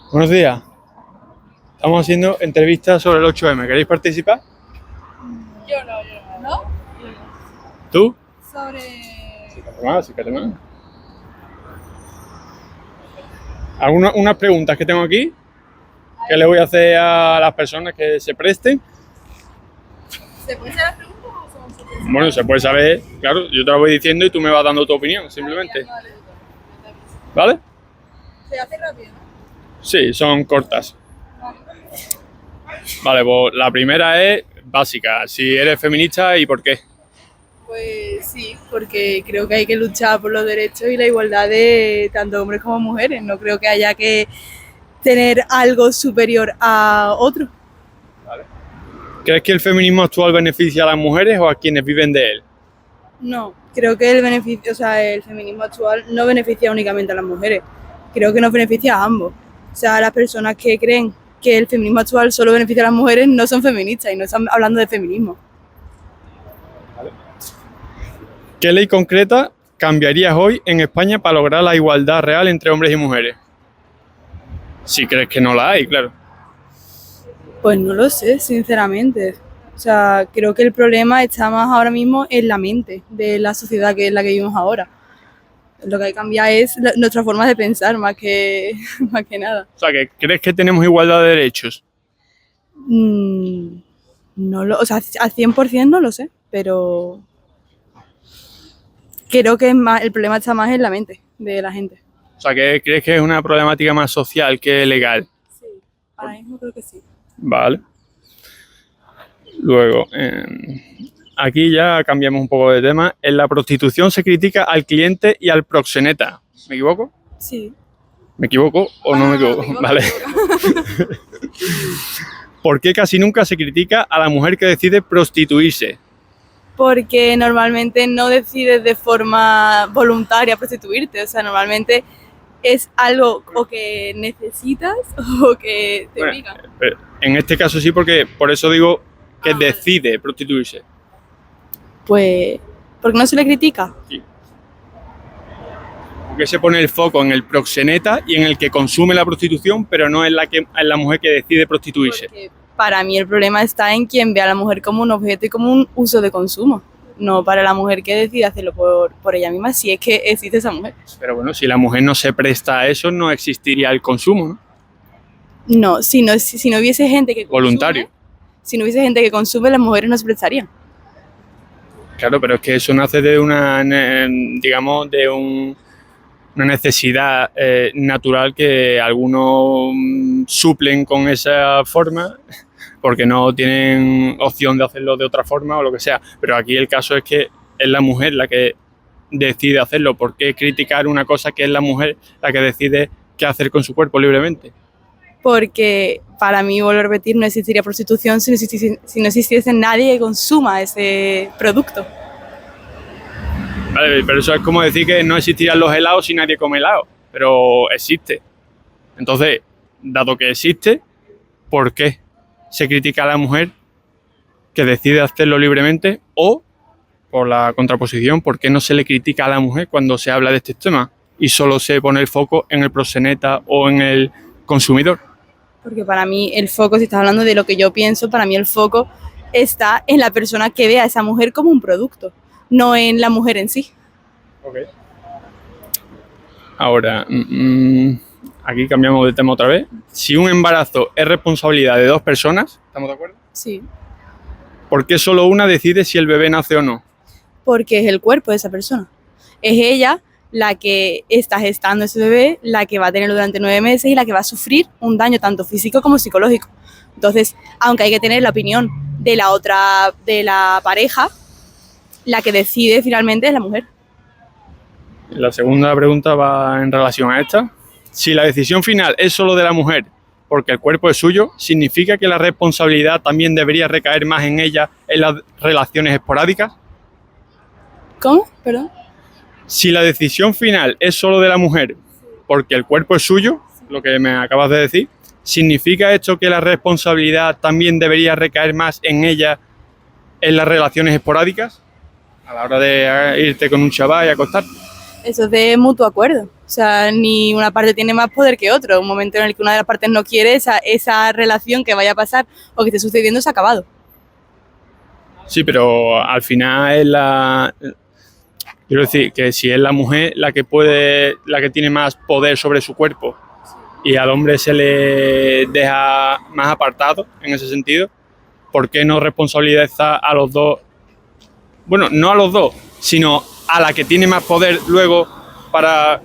Buenos días. Estamos haciendo entrevistas sobre el 8M. ¿Queréis participar? Yo no. ¿No? ¿Tú? Sobre... Sí, catalán, sí, catalán. Unas preguntas que tengo aquí que le voy a hacer a las personas que se presten. ¿Se puede hacer las preguntas o son sorpresas? Bueno, se puede saber, claro, yo te lo voy diciendo y tú me vas dando tu opinión, simplemente. Vale. ¿Vale? Se hace rápido, ¿no? Sí, son cortas. Vale, pues la primera es básica. Si eres feminista y por qué. Pues sí, porque creo que hay que luchar por los derechos y la igualdad de tanto hombres como mujeres. No creo que haya que tener algo superior a otro. ¿Crees que el feminismo actual beneficia a las mujeres o a quienes viven de él? No, creo que el feminismo actual no beneficia únicamente a las mujeres. Creo que nos beneficia a ambos. O sea, las personas que creen que el feminismo actual solo beneficia a las mujeres no son feministas y no están hablando de feminismo. ¿Qué ley concreta cambiarías hoy en España para lograr la igualdad real entre hombres y mujeres? Si crees que no la hay, claro. Pues no lo sé, sinceramente. O sea, creo que el problema está más ahora mismo en la mente de la sociedad que es la que vivimos ahora. Lo que hay que cambiar es nuestra forma de pensar más que, más que nada. O sea, que ¿crees que tenemos igualdad de derechos? No lo, o sea, al 100% no lo sé, pero creo que es más, el problema está más en la mente de la gente. O sea, que ¿crees que es una problemática más social que legal? Sí, ahora mismo creo que sí. Vale. Luego, aquí ya cambiamos un poco de tema. En la prostitución se critica al cliente y al proxeneta. ¿Me equivoco? Sí. ¿Me equivoco o no me equivoco? Vale. ¿Por qué casi nunca se critica a la mujer que decide prostituirse? Porque normalmente no decides de forma voluntaria prostituirte, o sea, normalmente es algo o que necesitas o que te obligan. Bueno, en este caso sí, porque por eso digo que decide prostituirse. Pues, ¿por qué no se le critica? Sí. Porque se pone el foco en el proxeneta y en el que consume la prostitución, pero no en la mujer que decide prostituirse. Porque para mí el problema está en quien ve a la mujer como un objeto y como un uso de consumo, no para la mujer que decide hacerlo por ella misma, si es que existe esa mujer. Pero bueno, si la mujer no se presta a eso, no existiría el consumo, ¿no? No, si no hubiese gente que consume, voluntario. Si no hubiese gente que consume, las mujeres no se prestarían. Claro, pero es que eso nace de una, digamos, de una necesidad natural que algunos suplen con esa forma porque no tienen opción de hacerlo de otra forma o lo que sea. Pero aquí el caso es que es la mujer la que decide hacerlo. ¿Por qué criticar una cosa que es la mujer la que decide qué hacer con su cuerpo libremente? Porque para mí, vuelvo a repetir, no existiría prostitución si no existiese nadie que consuma ese producto. Vale, pero eso es como decir que no existirían los helados si nadie come helado, pero existe. Entonces, dado que existe, ¿por qué se critica a la mujer que decide hacerlo libremente? O, por la contraposición, ¿por qué no se le critica a la mujer cuando se habla de este tema y solo se pone el foco en el proxeneta o en el consumidor? Porque para mí el foco, si estás hablando de lo que yo pienso, para mí el foco está en la persona que ve a esa mujer como un producto, no en la mujer en sí. Okay. Ahora, aquí cambiamos de tema otra vez. Si un embarazo es responsabilidad de dos personas, ¿estamos de acuerdo? Sí. ¿Por qué solo una decide si el bebé nace o no? Porque es el cuerpo de esa persona. Es ella la que está gestando ese bebé, la que va a tenerlo durante 9 meses y la que va a sufrir un daño tanto físico como psicológico. Entonces, aunque hay que tener la opinión de la pareja, la que decide finalmente es la mujer. La segunda pregunta va en relación a esta. Si la decisión final es solo de la mujer porque el cuerpo es suyo, ¿significa que la responsabilidad también debería recaer más en ella en las relaciones esporádicas? ¿Cómo? Perdón. Si la decisión final es solo de la mujer porque el cuerpo es suyo, lo que me acabas de decir, ¿significa esto que la responsabilidad también debería recaer más en ella en las relaciones esporádicas? A la hora de irte con un chaval y acostarte. Eso es de mutuo acuerdo. O sea, ni una parte tiene más poder que otra. Un momento en el que una de las partes no quiere, esa relación que vaya a pasar o que esté sucediendo se ha acabado. Sí, pero al final es la... Quiero decir que si es la mujer la que tiene más poder sobre su cuerpo y al hombre se le deja más apartado en ese sentido, ¿por qué no responsabiliza a los dos? Bueno, no a los dos, sino a la que tiene más poder luego para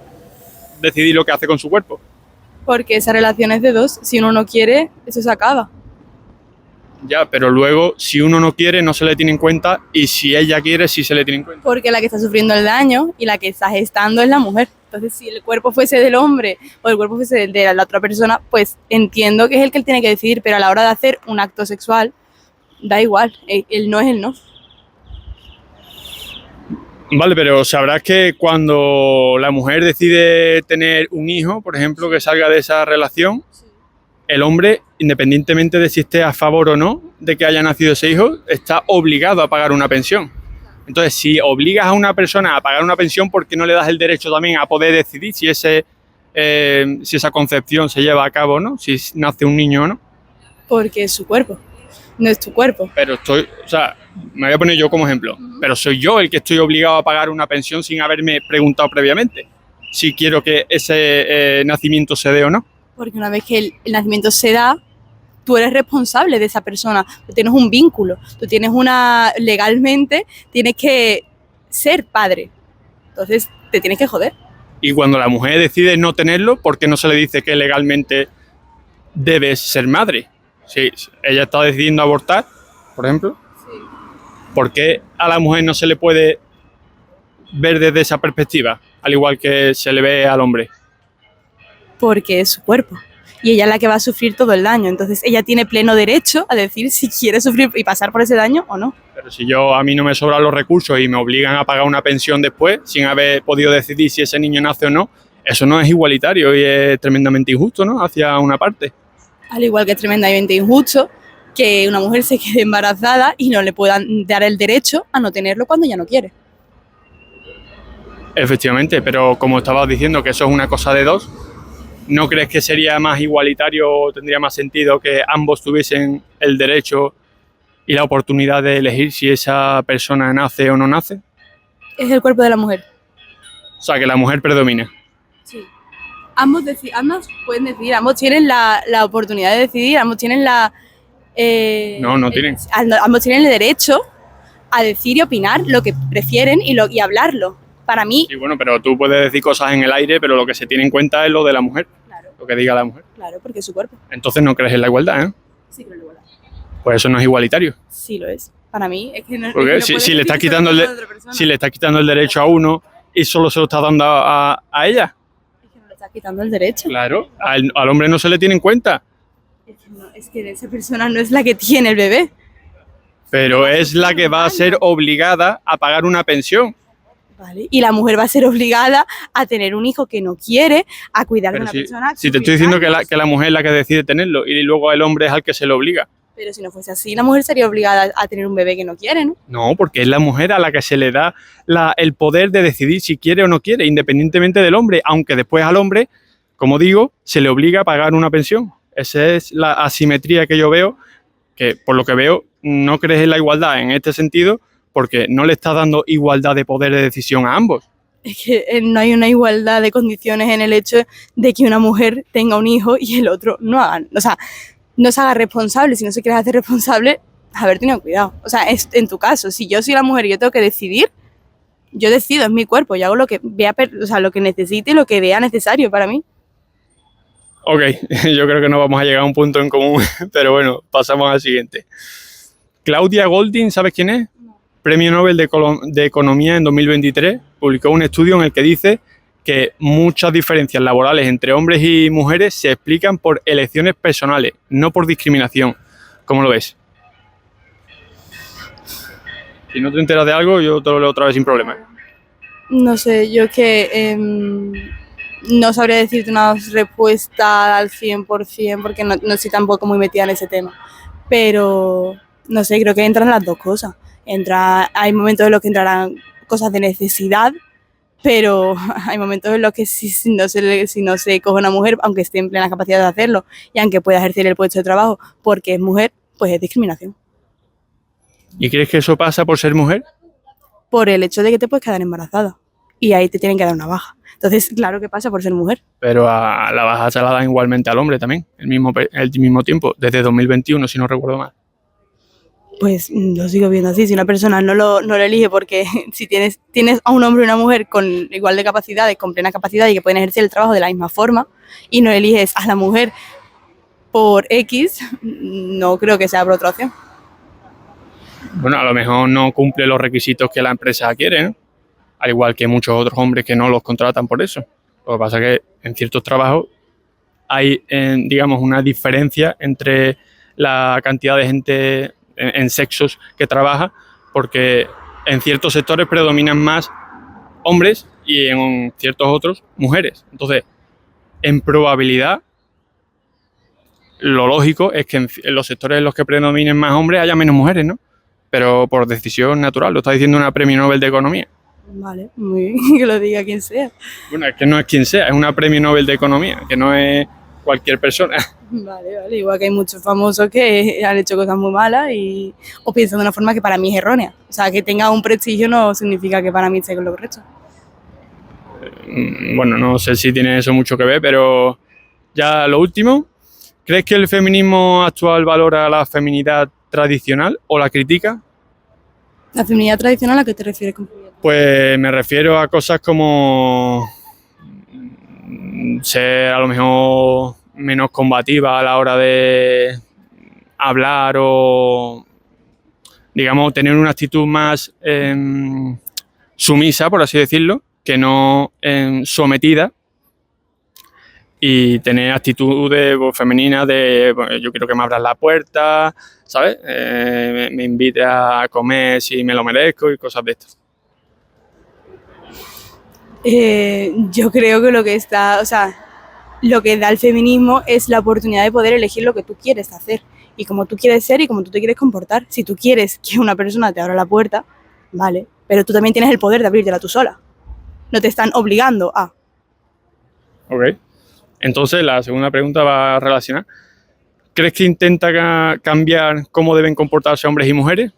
decidir lo que hace con su cuerpo. Porque esa relación es de dos. Si uno no quiere, eso se acaba. Ya, pero luego, si uno no quiere, no se le tiene en cuenta, y si ella quiere, sí se le tiene en cuenta. Porque la que está sufriendo el daño y la que está gestando es la mujer. Entonces, si el cuerpo fuese del hombre o el cuerpo fuese de la otra persona, pues entiendo que es el que él tiene que decidir, pero a la hora de hacer un acto sexual, da igual, el no es el no. Vale, pero sabrás que cuando la mujer decide tener un hijo, por ejemplo, que salga de esa relación, el hombre, independientemente de si esté a favor o no de que haya nacido ese hijo, está obligado a pagar una pensión. Entonces, si obligas a una persona a pagar una pensión, ¿por qué no le das el derecho también a poder decidir si esa concepción se lleva a cabo o no? Si nace un niño o no. Porque es su cuerpo, no es tu cuerpo. Pero me voy a poner yo como ejemplo, pero soy yo el que estoy obligado a pagar una pensión sin haberme preguntado previamente si quiero que ese nacimiento se dé o no. Porque una vez que el nacimiento se da, tú eres responsable de esa persona, tú tienes un vínculo, legalmente tienes que ser padre, entonces te tienes que joder. Y cuando la mujer decide no tenerlo, ¿por qué no se le dice que legalmente debes ser madre? Si ella está decidiendo abortar, por ejemplo, sí. ¿Por qué a la mujer no se le puede ver desde esa perspectiva, al igual que se le ve al hombre? Porque es su cuerpo y ella es la que va a sufrir todo el daño, entonces ella tiene pleno derecho a decir si quiere sufrir y pasar por ese daño o no. Pero si a mí no me sobran los recursos y me obligan a pagar una pensión después sin haber podido decidir si ese niño nace o no, eso no es igualitario y es tremendamente injusto, ¿no?, hacia una parte. Al igual que es tremendamente injusto que una mujer se quede embarazada y no le puedan dar el derecho a no tenerlo cuando ya no quiere. Efectivamente, pero como estabas diciendo que eso es una cosa de dos, ¿no crees que sería más igualitario o tendría más sentido que ambos tuviesen el derecho y la oportunidad de elegir si esa persona nace o no nace? Es el cuerpo de la mujer. O sea, que la mujer predomina. Sí. Ambos pueden decidir, ambos tienen la oportunidad de decidir, ambos tienen no tienen. Ambos tienen el derecho a decir y opinar lo que prefieren y hablarlo. Para mí... Sí, bueno, pero tú puedes decir cosas en el aire, pero lo que se tiene en cuenta es lo de la mujer. Claro. Lo que diga la mujer. Claro, porque es su cuerpo. Entonces no crees en la igualdad, ¿eh? Sí creo en la igualdad. Pues eso no es igualitario. Sí lo es. Para mí es que no... Porque si le estás quitando el derecho a uno y solo se lo estás dando a ella. Es que no le estás quitando el derecho. Claro, al hombre no se le tiene en cuenta. Es que esa persona no es la que tiene el bebé. Pero es la que va a ser obligada a pagar una pensión. Vale. Y la mujer va a ser obligada a tener un hijo que no quiere, a cuidar de una persona. Si te estoy diciendo que la mujer es la que decide tenerlo y luego el hombre es al que se lo obliga. Pero si no fuese así, la mujer sería obligada a tener un bebé que no quiere, ¿no? No, porque es la mujer a la que se le da el poder de decidir si quiere o no quiere, independientemente del hombre, aunque después al hombre, como digo, se le obliga a pagar una pensión. Esa es la asimetría que yo veo, que por lo que veo no crees en la igualdad en este sentido, porque no le estás dando igualdad de poder de decisión a ambos. Es que no hay una igualdad de condiciones en el hecho de que una mujer tenga un hijo y el otro no haga. O sea, no se haga responsable. Si no se quiere hacer responsable, haber tenido cuidado. O sea, es en tu caso. Si yo soy la mujer y yo tengo que decidir, yo decido, es mi cuerpo. Yo hago lo que vea, lo que necesite y lo que vea necesario para mí. Ok, yo creo que no vamos a llegar a un punto en común, pero bueno, pasamos al siguiente. Claudia Goldin, ¿sabes quién es? Premio Nobel de Economía en 2023, publicó un estudio en el que dice que muchas diferencias laborales entre hombres y mujeres se explican por elecciones personales, no por discriminación. ¿Cómo lo ves? Si no te enteras de algo, yo te lo leo otra vez sin problema. No sé, yo que no sabría decirte una respuesta al 100% porque no estoy tampoco muy metida en ese tema. Pero, no sé, creo que entran las dos cosas. Hay momentos en los que entrarán cosas de necesidad pero hay momentos en los que si no se coge una mujer, aunque esté en plena capacidad de hacerlo y aunque pueda ejercer el puesto de trabajo porque es mujer, pues es discriminación. ¿Y crees que eso pasa por ser mujer? Por el hecho de que te puedes quedar embarazada y ahí te tienen que dar una baja. Entonces, claro que pasa por ser mujer. Pero a la baja se la dan igualmente al hombre también, el mismo tiempo, desde 2021, si no recuerdo mal. Pues lo sigo viendo así. Si una persona no lo elige porque si tienes a un hombre y una mujer con igual de capacidades, con plena capacidad y que pueden ejercer el trabajo de la misma forma y no eliges a la mujer por X, no creo que sea por otra opción. Bueno, a lo mejor no cumple los requisitos que la empresa quiere, ¿no? Al igual que muchos otros hombres que no los contratan por eso. Lo que pasa es que en ciertos trabajos hay, digamos, una diferencia entre la cantidad de gente en sexos que trabaja, porque en ciertos sectores predominan más hombres y en ciertos otros mujeres. Entonces, en probabilidad, lo lógico es que en los sectores en los que predominen más hombres haya menos mujeres, ¿no? Pero por decisión natural, lo está diciendo una premio Nobel de Economía. Vale, muy bien, que lo diga quien sea. Bueno, es que no es quien sea, es una premio Nobel de Economía, que no es cualquier persona. Vale, igual que hay muchos famosos que han hecho cosas muy malas o piensan de una forma que para mí es errónea. O sea, que tenga un prestigio no significa que para mí esté con lo correcto. Bueno, no sé si tiene eso mucho que ver, pero ya lo último, ¿crees que el feminismo actual valora la feminidad tradicional o la critica? ¿La feminidad tradicional a qué te refieres con feminidad? Pues me refiero a cosas como ser a lo mejor menos combativa a la hora de hablar o, digamos, tener una actitud más sumisa, por así decirlo, que no sometida, y tener actitudes pues, femeninas de pues, yo quiero que me abras la puerta, ¿sabes? Me invites a comer si me lo merezco y cosas de estas. Yo creo que lo que da el feminismo es la oportunidad de poder elegir lo que tú quieres hacer y cómo tú quieres ser y cómo tú te quieres comportar. Si tú quieres que una persona te abra la puerta, vale, pero tú también tienes el poder de abrírtela tú sola. No te están obligando a. Ok. Entonces, la segunda pregunta va a relacionar. ¿Crees que intenta cambiar cómo deben comportarse hombres y mujeres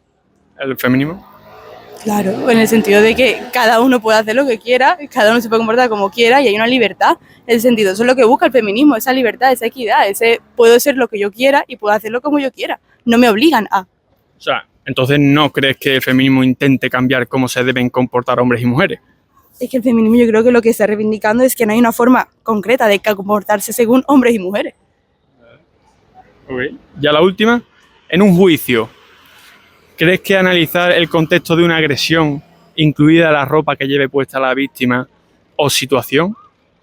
el feminismo? Claro, en el sentido de que cada uno puede hacer lo que quiera, cada uno se puede comportar como quiera y hay una libertad. En el sentido, eso es lo que busca el feminismo, esa libertad, esa equidad, ese puedo ser lo que yo quiera y puedo hacerlo como yo quiera. No me obligan a. O sea, entonces ¿no crees que el feminismo intente cambiar cómo se deben comportar hombres y mujeres? Es que el feminismo yo creo que lo que está reivindicando es que no hay una forma concreta de comportarse según hombres y mujeres. Okay. Ya la última, en un juicio, ¿crees que analizar el contexto de una agresión, incluida la ropa que lleve puesta la víctima o situación,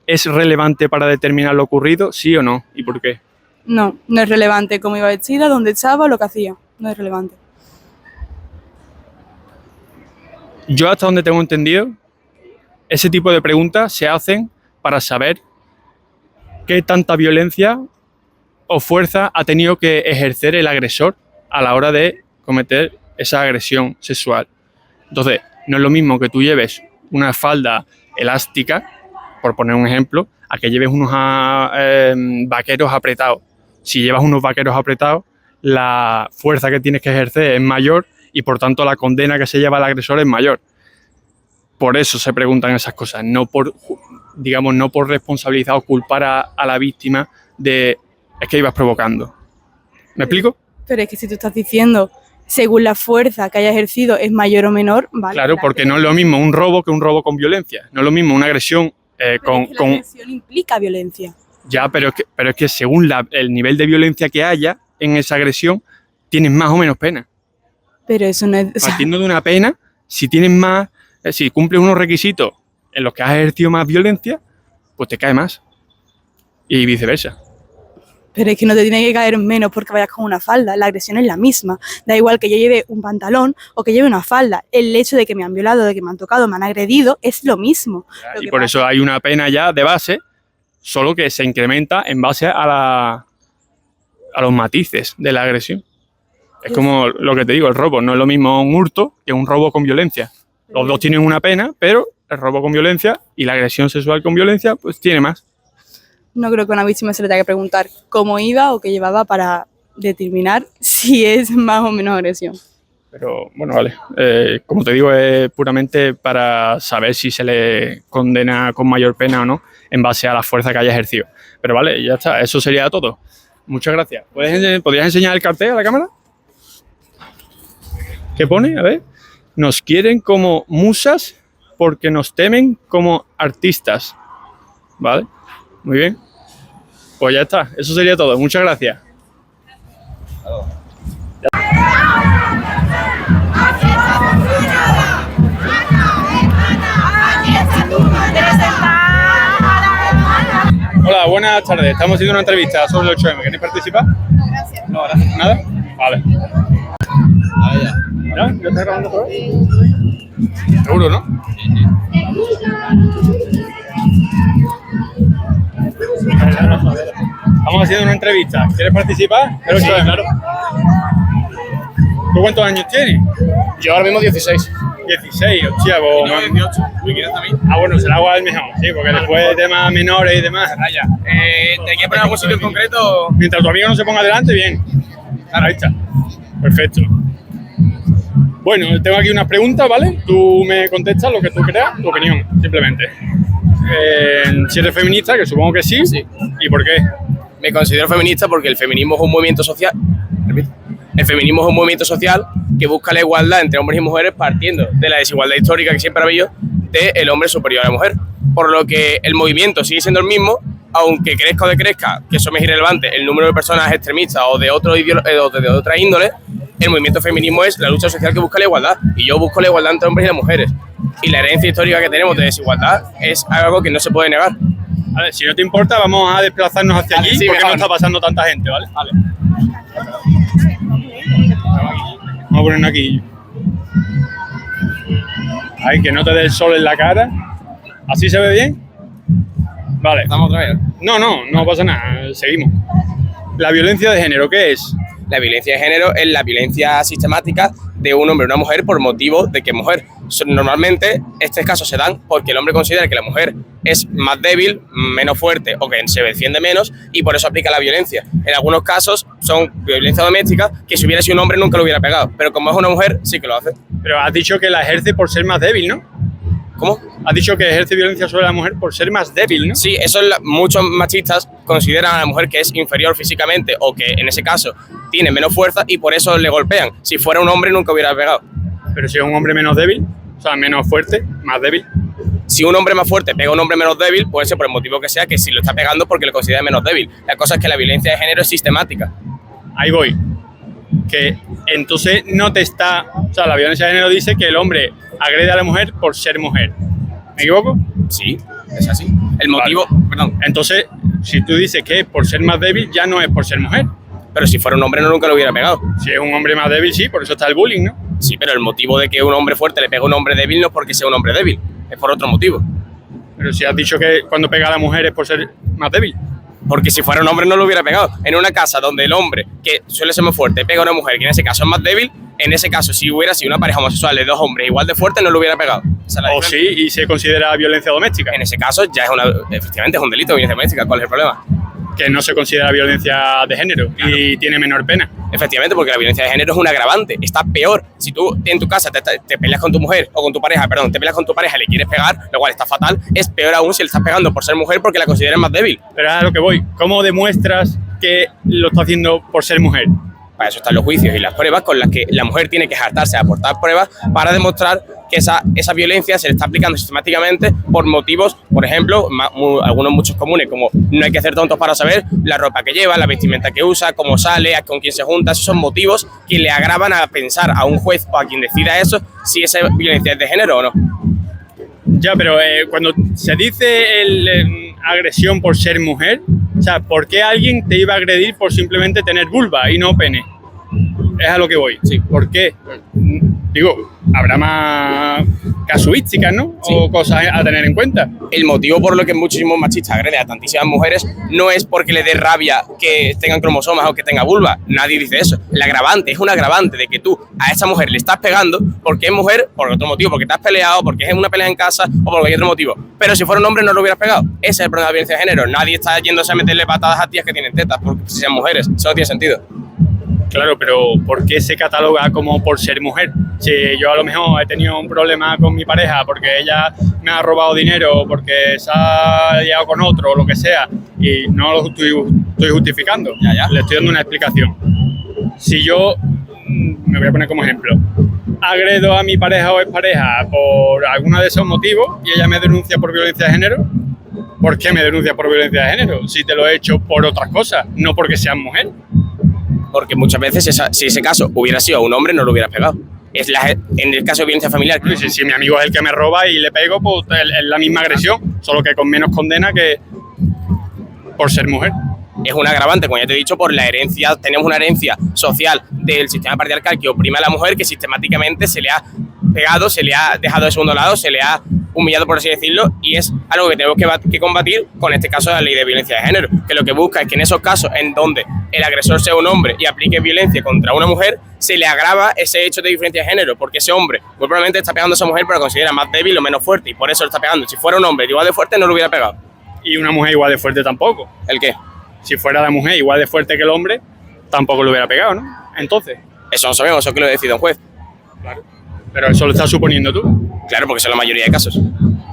es relevante para determinar lo ocurrido, sí o no? ¿Y por qué? No, no es relevante cómo iba vestida, dónde estaba, lo que hacía. No es relevante. Yo hasta donde tengo entendido, ese tipo de preguntas se hacen para saber qué tanta violencia o fuerza ha tenido que ejercer el agresor a la hora de cometer esa agresión sexual. Entonces, no es lo mismo que tú lleves una falda elástica, por poner un ejemplo, a que lleves unos vaqueros apretados. Si llevas unos vaqueros apretados, la fuerza que tienes que ejercer es mayor y por tanto la condena que se lleva el agresor es mayor. Por eso se preguntan esas cosas, no por, digamos, no por responsabilizar o culpar a la víctima de es que ibas provocando. ¿Me explico? Pero es que si tú estás diciendo, según la fuerza que haya ejercido es mayor o menor, vale. Claro, porque no es lo mismo un robo que un robo con violencia. No es lo mismo una agresión pero es que la agresión implica violencia. Ya, pero es que según el nivel de violencia que haya en esa agresión, tienes más o menos pena. Pero eso no es... Partiendo de una pena, si tienes más, si cumples unos requisitos en los que has ejercido más violencia, pues te cae más. Y viceversa. Pero es que no te tiene que caer menos porque vayas con una falda, la agresión es la misma. Da igual que yo lleve un pantalón o que lleve una falda. El hecho de que me han violado, de que me han tocado, me han agredido, es lo mismo. Y por eso hay una pena ya de base, solo que se incrementa en base a los matices de la agresión. Es como lo que te digo, el robo. No es lo mismo un hurto que un robo con violencia. Los dos tienen una pena, pero el robo con violencia y la agresión sexual con violencia, pues tiene más. No creo que a una víctima se le tenga que preguntar cómo iba o qué llevaba para determinar si es más o menos agresión. Pero bueno, vale. Como te digo, es puramente para saber si se le condena con mayor pena o no en base a la fuerza que haya ejercido. Pero vale, ya está. Eso sería todo. Muchas gracias. ¿Podrías enseñar el cartel a la cámara? ¿Qué pone? A ver. Nos quieren como musas porque nos temen como artistas. ¿Vale? Muy bien. Pues ya está. Eso sería todo. Muchas gracias. Hola, buenas tardes. Estamos haciendo una entrevista sobre el 8M. ¿Queréis participar? No, gracias. No, gracias. ¿Nada? Vale. ¿Ya? ¿Ya estás grabando otra vez? Seguro, ¿no? Estamos haciendo una entrevista. ¿Quieres participar? El 8M, claro. ¿Tú cuántos años tienes? Yo ahora mismo 16. 16, hostia, Y no, 18. ¿Me quieres también? Ah, bueno, será igual mejor, sí, porque después de temas menores y demás. Raya. ¿Te quieres poner algún sitio en concreto? Mientras tu amigo no se ponga adelante, bien. Ahí está. Perfecto. Bueno, tengo aquí unas preguntas, ¿vale? Tú me contestas lo que tú creas, tu opinión, simplemente. Si eres feminista, que supongo que sí. Sí. ¿Y por qué? Me considero feminista porque el feminismo es un movimiento social. Repito. El feminismo es un movimiento social que busca la igualdad entre hombres y mujeres partiendo de la desigualdad histórica que siempre ha habido del hombre superior a la mujer. Por lo que el movimiento sigue siendo el mismo, aunque crezca o decrezca, que eso me es irrelevante, el número de personas extremistas o de otra índole, el movimiento feminismo es la lucha social que busca la igualdad. Y yo busco la igualdad entre hombres y las mujeres. Y la herencia histórica que tenemos de desigualdad es algo que no se puede negar. A ver, si no te importa, vamos a desplazarnos hacia Vale, allí, sí, porque mejor. no está pasando tanta gente, ¿vale? Vale. Vamos a ponernos aquí. Ay, que no te dé el sol en la cara. ¿Así se ve bien? Vale. ¿Estamos otra vez? No pasa nada. Seguimos. La violencia de género, ¿qué es? La violencia de género es la violencia sistemática de un hombre o una mujer por motivo de que es mujer. Normalmente estos casos se dan porque el hombre considera que la mujer es más débil, menos fuerte o que se defiende menos y por eso aplica la violencia. En algunos casos son violencia doméstica que si hubiera sido un hombre nunca lo hubiera pegado, pero como es una mujer sí que lo hace. Pero has dicho que la ejerce por ser más débil, ¿no? ¿Cómo? Has dicho que ejerce violencia sobre la mujer por ser más débil, ¿no? Sí, eso es muchos machistas consideran a la mujer que es inferior físicamente o que en ese caso tiene menos fuerza y por eso le golpean. Si fuera un hombre nunca hubiera pegado. Pero si es un hombre menos débil, o sea, menos fuerte, más débil. Si un hombre más fuerte pega a un hombre menos débil, puede ser por el motivo que sea, que si lo está pegando porque lo considera menos débil. La cosa es que la violencia de género es sistemática. Ahí voy. Que entonces no te está... O sea, la violencia de género dice que el hombre agrede a la mujer por ser mujer. ¿Me equivoco? Sí, es así. El motivo... Vale. Perdón. Entonces, si tú dices que es por ser más débil, ya no es por ser mujer. Pero si fuera un hombre no nunca lo hubiera pegado. Si es un hombre más débil, sí, por eso está el bullying, ¿no? Sí, pero el motivo de que un hombre fuerte le pegue a un hombre débil no es porque sea un hombre débil. Es por otro motivo. Pero si has dicho que cuando pega a la mujer es por ser más débil. Porque si fuera un hombre no lo hubiera pegado. En una casa donde el hombre, que suele ser muy fuerte, pega a una mujer que en ese caso es más débil, en ese caso si hubiera sido una pareja homosexual de dos hombres igual de fuerte no lo hubiera pegado. Esa es la O diferencia. sí, y se considera violencia doméstica. En ese caso ya es efectivamente es un delito de violencia doméstica. ¿Cuál es el problema? Que no se considera violencia de género y tiene menor pena. Efectivamente, porque la violencia de género es un agravante. Está peor. Si tú en tu casa te peleas con tu mujer o con tu pareja, te peleas con tu pareja y le quieres pegar, lo cual está fatal, es peor aún si le estás pegando por ser mujer porque la consideras más débil. Pero es a lo que voy. ¿Cómo demuestras que lo está haciendo por ser mujer? Para eso están los juicios y las pruebas con las que la mujer tiene que hartarse a aportar pruebas para demostrar que esa violencia se le está aplicando sistemáticamente por motivos, por ejemplo, algunos muchos comunes, como no hay que hacer tontos para saber la ropa que lleva, la vestimenta que usa, cómo sale, con quién se junta. Esos son motivos que le agravan a pensar a un juez o a quien decida eso si esa violencia es de género o no. Ya, pero cuando se dice agresión por ser mujer, o sea, ¿por qué alguien te iba a agredir por simplemente tener vulva y no pene? Es a lo que voy. Sí. ¿Por qué? digo, habrá más casuísticas, ¿no? Sí. O cosas a tener en cuenta. El motivo por lo que muchísimos machistas agreden a tantísimas mujeres no es porque les dé rabia que tengan cromosomas o que tenga vulva. Nadie dice eso. El agravante es un agravante de que tú a esa mujer le estás pegando porque es mujer, por otro motivo, porque te has peleado, porque es una pelea en casa o por cualquier otro motivo. Pero si fuera un hombre no lo hubieras pegado. Ese es el problema de la violencia de género. Nadie está yéndose a meterle patadas a tías que tienen tetas porque si sean mujeres. Eso no tiene sentido. Claro, pero ¿por qué se cataloga como por ser mujer? Si yo a lo mejor he tenido un problema con mi pareja porque ella me ha robado dinero, porque se ha liado con otro o lo que sea, y no lo estoy justificando, Ya. le estoy dando una explicación. Si yo, me voy a poner como ejemplo, agredo a mi pareja o expareja por alguno de esos motivos y ella me denuncia por violencia de género, ¿por qué me denuncia por violencia de género? Si te lo he hecho por otras cosas, no porque seas mujer. Porque muchas veces si ese caso hubiera sido un hombre no lo hubieras pegado. En el caso de violencia familiar. Si mi amigo es el que me roba y le pego, pues es la misma agresión, solo que con menos condena que por ser mujer. Es un agravante, como ya te he dicho, por la herencia. Tenemos una herencia social del sistema patriarcal que oprime a la mujer, que sistemáticamente se le ha pegado, se le ha dejado de segundo lado, se le ha humillado, por así decirlo, y es algo que tenemos que combatir con este caso de la ley de violencia de género, que lo que busca es que en esos casos en donde el agresor sea un hombre y aplique violencia contra una mujer, se le agrava ese hecho de diferencia de género, porque ese hombre muy probablemente está pegando a esa mujer pero la considera más débil o menos fuerte, y por eso lo está pegando. Si fuera un hombre igual de fuerte no lo hubiera pegado. Y una mujer igual de fuerte tampoco. ¿El qué? Si fuera la mujer igual de fuerte que el hombre, tampoco lo hubiera pegado, ¿no? Entonces, Eso no sabemos, eso es que lo decide un juez. claro. Pero eso lo estás suponiendo tú. Claro, porque son la mayoría de casos.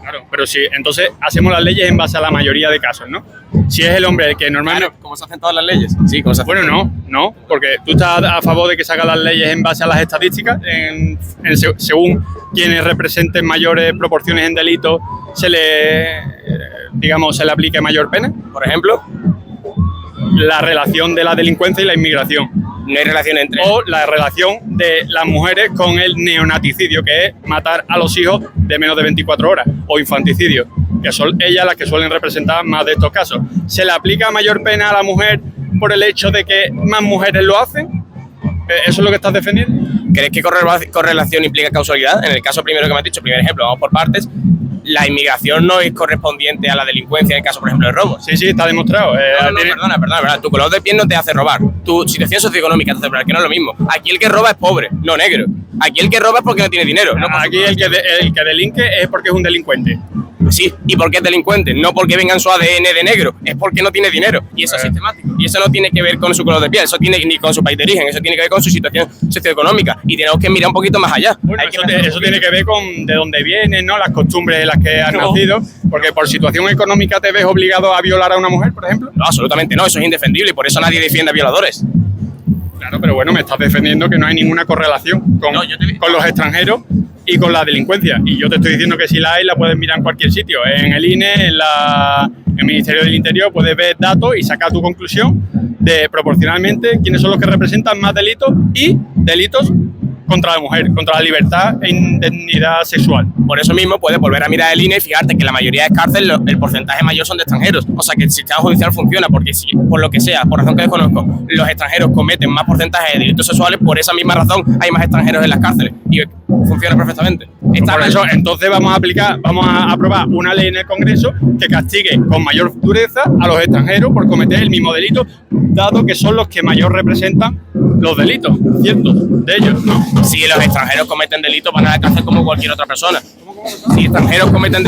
Claro, pero si entonces hacemos las leyes en base a la mayoría de casos, ¿no? Si es el hombre el que normalmente... ¿Cómo se hacen todas las leyes? Sí, ¿cómo se hacen? Bueno, no, porque tú estás a favor de que se hagan las leyes en base a las estadísticas, según quienes representen mayores proporciones en delitos, se le aplique mayor pena. Por ejemplo, La relación de la delincuencia y la inmigración. no hay relación entre... O la relación de las mujeres con el neonaticidio, que es matar a los hijos de menos de 24 horas, o infanticidio, que son ellas las que suelen representar más de estos casos. ¿Se le aplica mayor pena a la mujer por el hecho de que más mujeres lo hacen? ¿Eso es lo que estás defendiendo? ¿Crees que correlación implica causalidad? En el caso primero que me has dicho, primer ejemplo, vamos por partes. La inmigración no es correspondiente a la delincuencia en el caso, por ejemplo, de robo. Sí, está demostrado. Perdona. Tu color de piel no te hace robar. Tu situación socioeconómica te hace robar, que no es lo mismo. Aquí el que roba es pobre, no negro. Aquí el que roba es porque no tiene dinero. No Aquí el que delinque es porque es un delincuente. Sí, ¿y por qué es delincuente? No porque venga en su ADN de negro, es porque no tiene dinero. Y eso es sistemático. Y eso no tiene que ver con su color de piel, eso tiene ni con su país de origen, eso tiene que ver con su situación socioeconómica. Y tenemos que mirar un poquito más allá. Bueno, eso tiene que ver con de dónde vienen, ¿no? Las costumbres en las que has nacido. Porque por situación económica te ves obligado a violar a una mujer, por ejemplo. No, absolutamente no, eso es indefendible y por eso nadie defiende a violadores. Claro, pero bueno, me estás defendiendo que no hay ninguna correlación con los extranjeros y con la delincuencia. Y yo te estoy diciendo que si la hay, la puedes mirar en cualquier sitio. En el INE, en el Ministerio del Interior, puedes ver datos y sacar tu conclusión de proporcionalmente quiénes son los que representan más delitos y delitos contra la mujer, contra la libertad e indemnidad sexual. Por eso mismo puedes volver a mirar el INE y fijarte que la mayoría de cárceles, el porcentaje mayor son de extranjeros. O sea que el sistema judicial funciona porque si, por lo que sea, por razón que desconozco, los extranjeros cometen más porcentaje de delitos sexuales, por esa misma razón hay más extranjeros en las cárceles. Y funciona perfectamente. Por eso, entonces vamos a aprobar una ley en el Congreso que castigue con mayor dureza a los extranjeros por cometer el mismo delito, dado que son los que mayor representan los delitos, ciertos de ellos, ¿no? Si los extranjeros cometen delitos van a la cárcel como cualquier otra persona. Si extranjeros cometen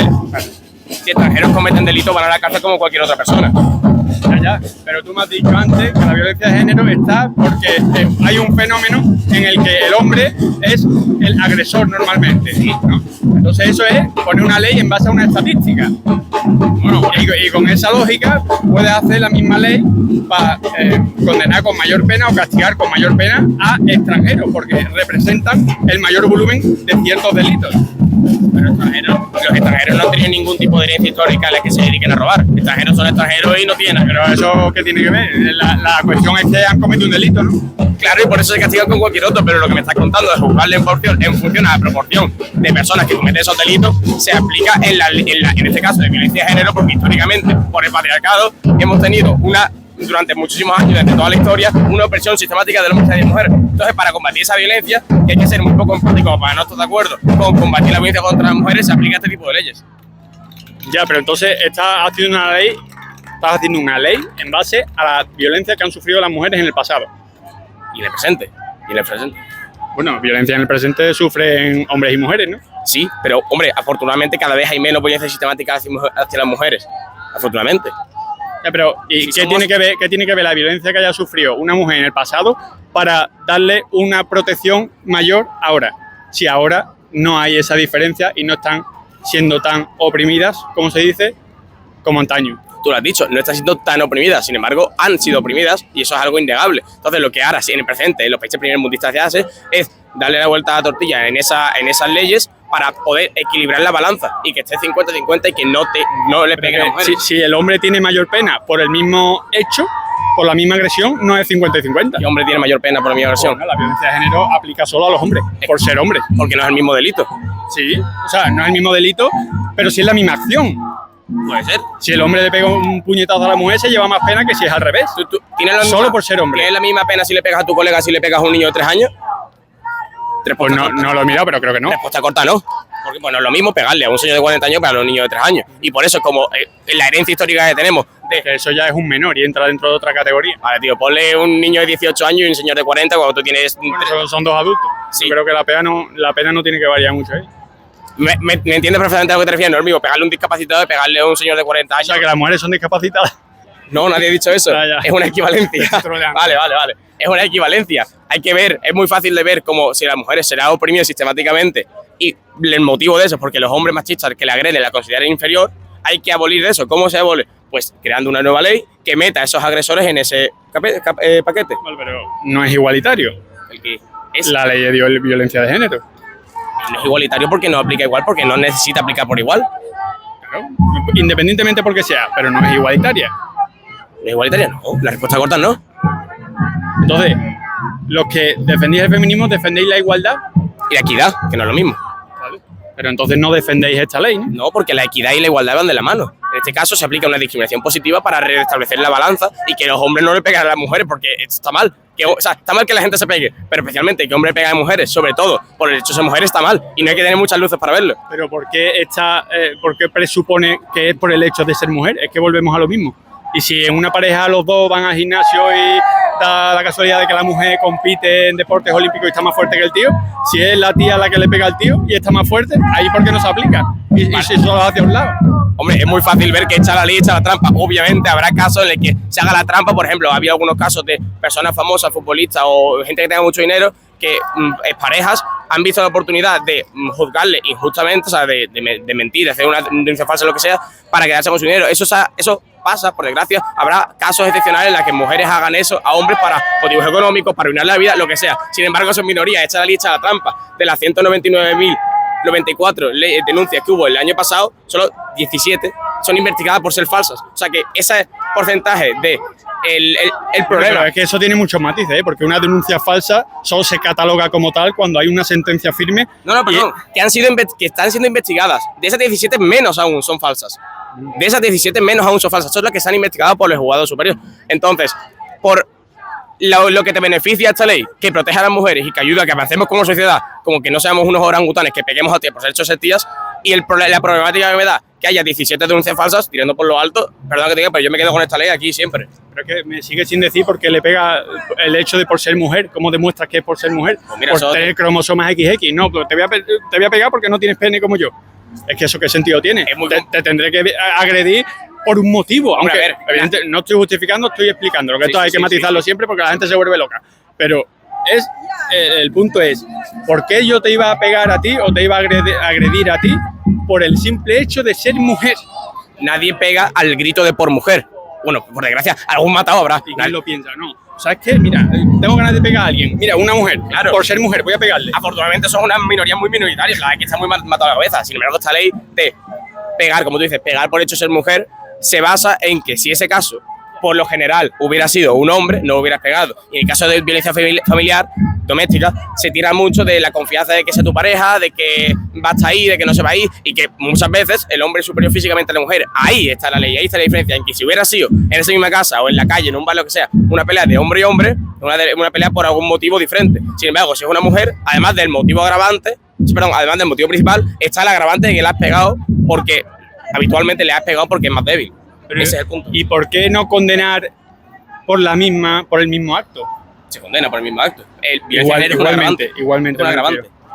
delitos van a la cárcel como cualquier otra persona. Ya, pero tú me has dicho antes que la violencia de género está porque hay un fenómeno en el que el hombre es el agresor normalmente, ¿no? Entonces eso es poner una ley en base a una estadística. Bueno, y con esa lógica puedes hacer la misma ley para condenar con mayor pena o castigar con mayor pena a extranjeros, porque representan el mayor volumen de ciertos delitos. Pero los extranjeros no tienen ningún tipo de herencia histórica a la que se dediquen a robar. Extranjeros son extranjeros y no tienen. Pero eso, ¿qué tiene que ver? La cuestión es que han cometido un delito, ¿no? Claro, y por eso se castigan con cualquier otro, pero lo que me estás contando es juzgarle en función a la proporción de personas que cometen esos delitos, se aplica en este caso de violencia de género, porque históricamente, por el patriarcado, hemos tenido una durante muchísimos años, desde toda la historia, una opresión sistemática del hombre hacia la mujer. Entonces, para combatir esa violencia, que hay que ser muy poco empático para no estar de acuerdo con combatir la violencia contra las mujeres, se aplica este tipo de leyes. Ya, pero entonces estás haciendo una ley en base a la violencia que han sufrido las mujeres en el pasado. Y en el presente. Bueno, violencia en el presente sufren hombres y mujeres, ¿no? Sí, pero, hombre, afortunadamente cada vez hay menos violencia sistemática hacia las mujeres. Afortunadamente. Ya, pero ¿y Si qué somos- tiene que ver la violencia que haya sufrido una mujer en el pasado para darle una protección mayor ahora? Si ahora no hay esa diferencia y no están siendo tan oprimidas, como se dice, como antaño. Tú lo has dicho, no están siendo tan oprimidas, sin embargo, han sido oprimidas y eso es algo innegable. Entonces, lo que ahora, sí, en el presente, en los países primermundistas se hace es darle la vuelta a la tortilla en esas leyes para poder equilibrar la balanza y que esté 50-50 y que no le pegue a la mujer. Si el hombre tiene mayor pena por el mismo hecho, por la misma agresión, no es 50-50. ¿Qué hombre tiene mayor pena por mi agresión? Bueno, la violencia de género aplica solo a los hombres, por ser hombres. Porque no es el mismo delito. Sí, o sea, no es el mismo delito, pero sí es la misma acción. Puede ser. Si el hombre le pega un puñetazo a la mujer, se lleva más pena que si es al revés. ¿Tú tienes la Solo por ser hombre. ¿Tienes la misma pena si le pegas a tu colega si le pegas a un niño de 3 años? Pues no lo he mirado, pero creo que no. Respuesta corta, no. Porque bueno, es lo mismo pegarle a un señor de 40 años que a un niño de 3 años. Y por eso es como la herencia histórica que tenemos de... Que eso ya es un menor y entra dentro de otra categoría. Vale, tío, ponle un niño de 18 años y un señor de 40 cuando tú tienes... Son dos adultos. Sí. Yo creo que la pena no tiene que variar mucho ahí. Me entiendes perfectamente a lo que te refieres, no es lo mismo pegarle a un discapacitado de pegarle a un señor de 40 O años. sea, que las mujeres son discapacitadas. No, nadie ha dicho eso. Ya. Es una equivalencia. Estoy troleando. Vale. Es una equivalencia. Hay que ver, es muy fácil de ver como si las mujeres se las ha oprimido sistemáticamente y el motivo de eso es porque los hombres machistas que la agreden la consideran inferior. Hay que abolir eso. ¿Cómo se abole? Pues creando una nueva ley que meta a esos agresores en ese paquete. Vale, pero no es igualitario. El que es, La ley de violencia de género. no es igualitario porque no aplica igual, porque no necesita aplicar por igual. Claro. Independientemente porque sea, pero no es igualitaria. ¿No es igualitaria? No. La respuesta corta es no. Entonces, los que defendéis el feminismo, defendéis la igualdad, Y la equidad, que no es lo mismo. pero entonces no defendéis esta ley, ¿no? No, porque la equidad y la igualdad van de la mano. En este caso se aplica una discriminación positiva para restablecer la balanza y que los hombres no le peguen a las mujeres, porque esto está mal. O sea, está mal que la gente se pegue, pero especialmente que hombres peguen a mujeres, sobre todo por el hecho de ser mujeres, está mal. Y no hay que tener muchas luces para verlo. Pero ¿por qué presupone que es por el hecho de ser mujer? Es que volvemos a lo mismo. Y si en una pareja los dos van al gimnasio y da la casualidad de que la mujer compite en deportes olímpicos y está más fuerte que el tío, si es la tía la que le pega al tío y está más fuerte, ahí ¿por qué no se aplica? Y si solo hacia un lado. Hombre, es muy fácil ver que echa la ley, echa la trampa. Obviamente habrá casos en los que se haga la trampa. Por ejemplo, había algunos casos de personas famosas, futbolistas o gente que tenga mucho dinero, que parejas han visto la oportunidad de juzgarle injustamente, o sea, de mentir, de hacer una denuncia falsa, lo que sea, para quedarse con su dinero. Eso pasa, por desgracia. Habrá casos excepcionales en los que mujeres hagan eso a hombres para motivos económicos, para arruinar la vida, lo que sea. Sin embargo, son minorías. Echa la ley, echa la trampa. De las 199.094 denuncias que hubo el año pasado, solo 17 son investigadas por ser falsas. O sea que ese porcentaje de el problema... Pero es que eso tiene muchos matices, ¿eh? Porque una denuncia falsa solo se cataloga como tal cuando hay una sentencia firme. No, perdón, que están siendo investigadas. De esas 17, menos aún son falsas. De esas 17, menos aún son falsas. Son las que se han investigado por el juzgado superior. Entonces, por lo que te beneficia esta ley, que protege a las mujeres y que ayuda a que avancemos como sociedad, como que no seamos unos orangutanes que peguemos a ti por ser hechos tías, y la problemática que me da que haya 17 denuncias falsas tirando por lo alto, perdón que te diga, pero yo me quedo con esta ley aquí siempre. Pero es que me sigue sin decir por qué le pega el hecho de por ser mujer. ¿Cómo demuestras que es por ser mujer? Pues mira, por tener cromosomas XX. No, pero te voy a pegar porque no tienes pene como yo. Es que eso qué sentido tiene. Te tendré que agredir por un motivo. Hombre, aunque, a ver, evidentemente, no estoy justificando, estoy explicando. Lo que esto hay que matizarlo siempre porque la gente se vuelve loca. Pero el punto es, ¿por qué yo te iba a pegar a ti o te iba a agredir a ti por el simple hecho de ser mujer? Nadie pega al grito de por mujer. Bueno, por desgracia, algún matado habrá. ¿Y quién lo piensa? No. ¿Sabes qué? Mira, tengo ganas de pegar a alguien. Mira, una mujer. Claro. Por ser mujer, voy a pegarle. Afortunadamente son unas minorías muy minoritarias. La que está muy matada la cabeza. Sin embargo, esta ley de pegar, como tú dices, pegar por hecho de ser mujer, se basa en que si ese caso por lo general hubiera sido un hombre, no hubieras pegado. Y en el caso de violencia familiar, doméstica, se tira mucho de la confianza de que sea tu pareja, de que va a estar ahí, de que no se va a ir, y que muchas veces el hombre es superior físicamente a la mujer. Ahí está la ley, ahí está la diferencia, en que si hubiera sido en esa misma casa o en la calle, en un bar, lo que sea, una pelea de hombre y hombre, una pelea por algún motivo diferente. Sin embargo, si es una mujer, además del motivo agravante, además del motivo principal, está el agravante de que le has pegado porque habitualmente le has pegado porque es más débil. Pero, ese es el punto. ¿y por qué no condenar por el mismo acto? Se condena por el mismo acto. Igualmente, igualmente.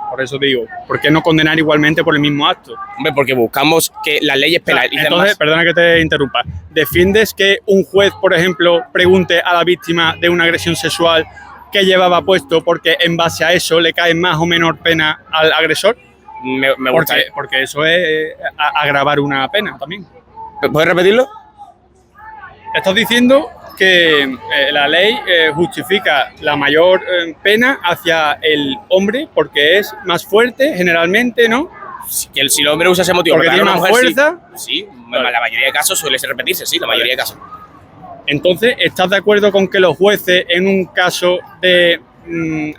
Por eso digo, ¿por qué no condenar igualmente por el mismo acto? Hombre, porque buscamos que las leyes penalicen. Entonces, más. Perdona que te interrumpa. ¿Defiendes que un juez, por ejemplo, pregunte a la víctima de una agresión sexual qué llevaba puesto porque en base a eso le cae más o menor pena al agresor? Me gusta. Porque eso es agravar una pena también. ¿Puedes repetirlo? Estás diciendo que la ley justifica la mayor pena hacia el hombre porque es más fuerte generalmente, ¿no? Si el hombre usa ese motivo porque tiene más fuerza. Sí, vale. La mayoría de casos suele repetirse, sí, la mayoría de casos. Entonces, ¿estás de acuerdo con que los jueces en un caso de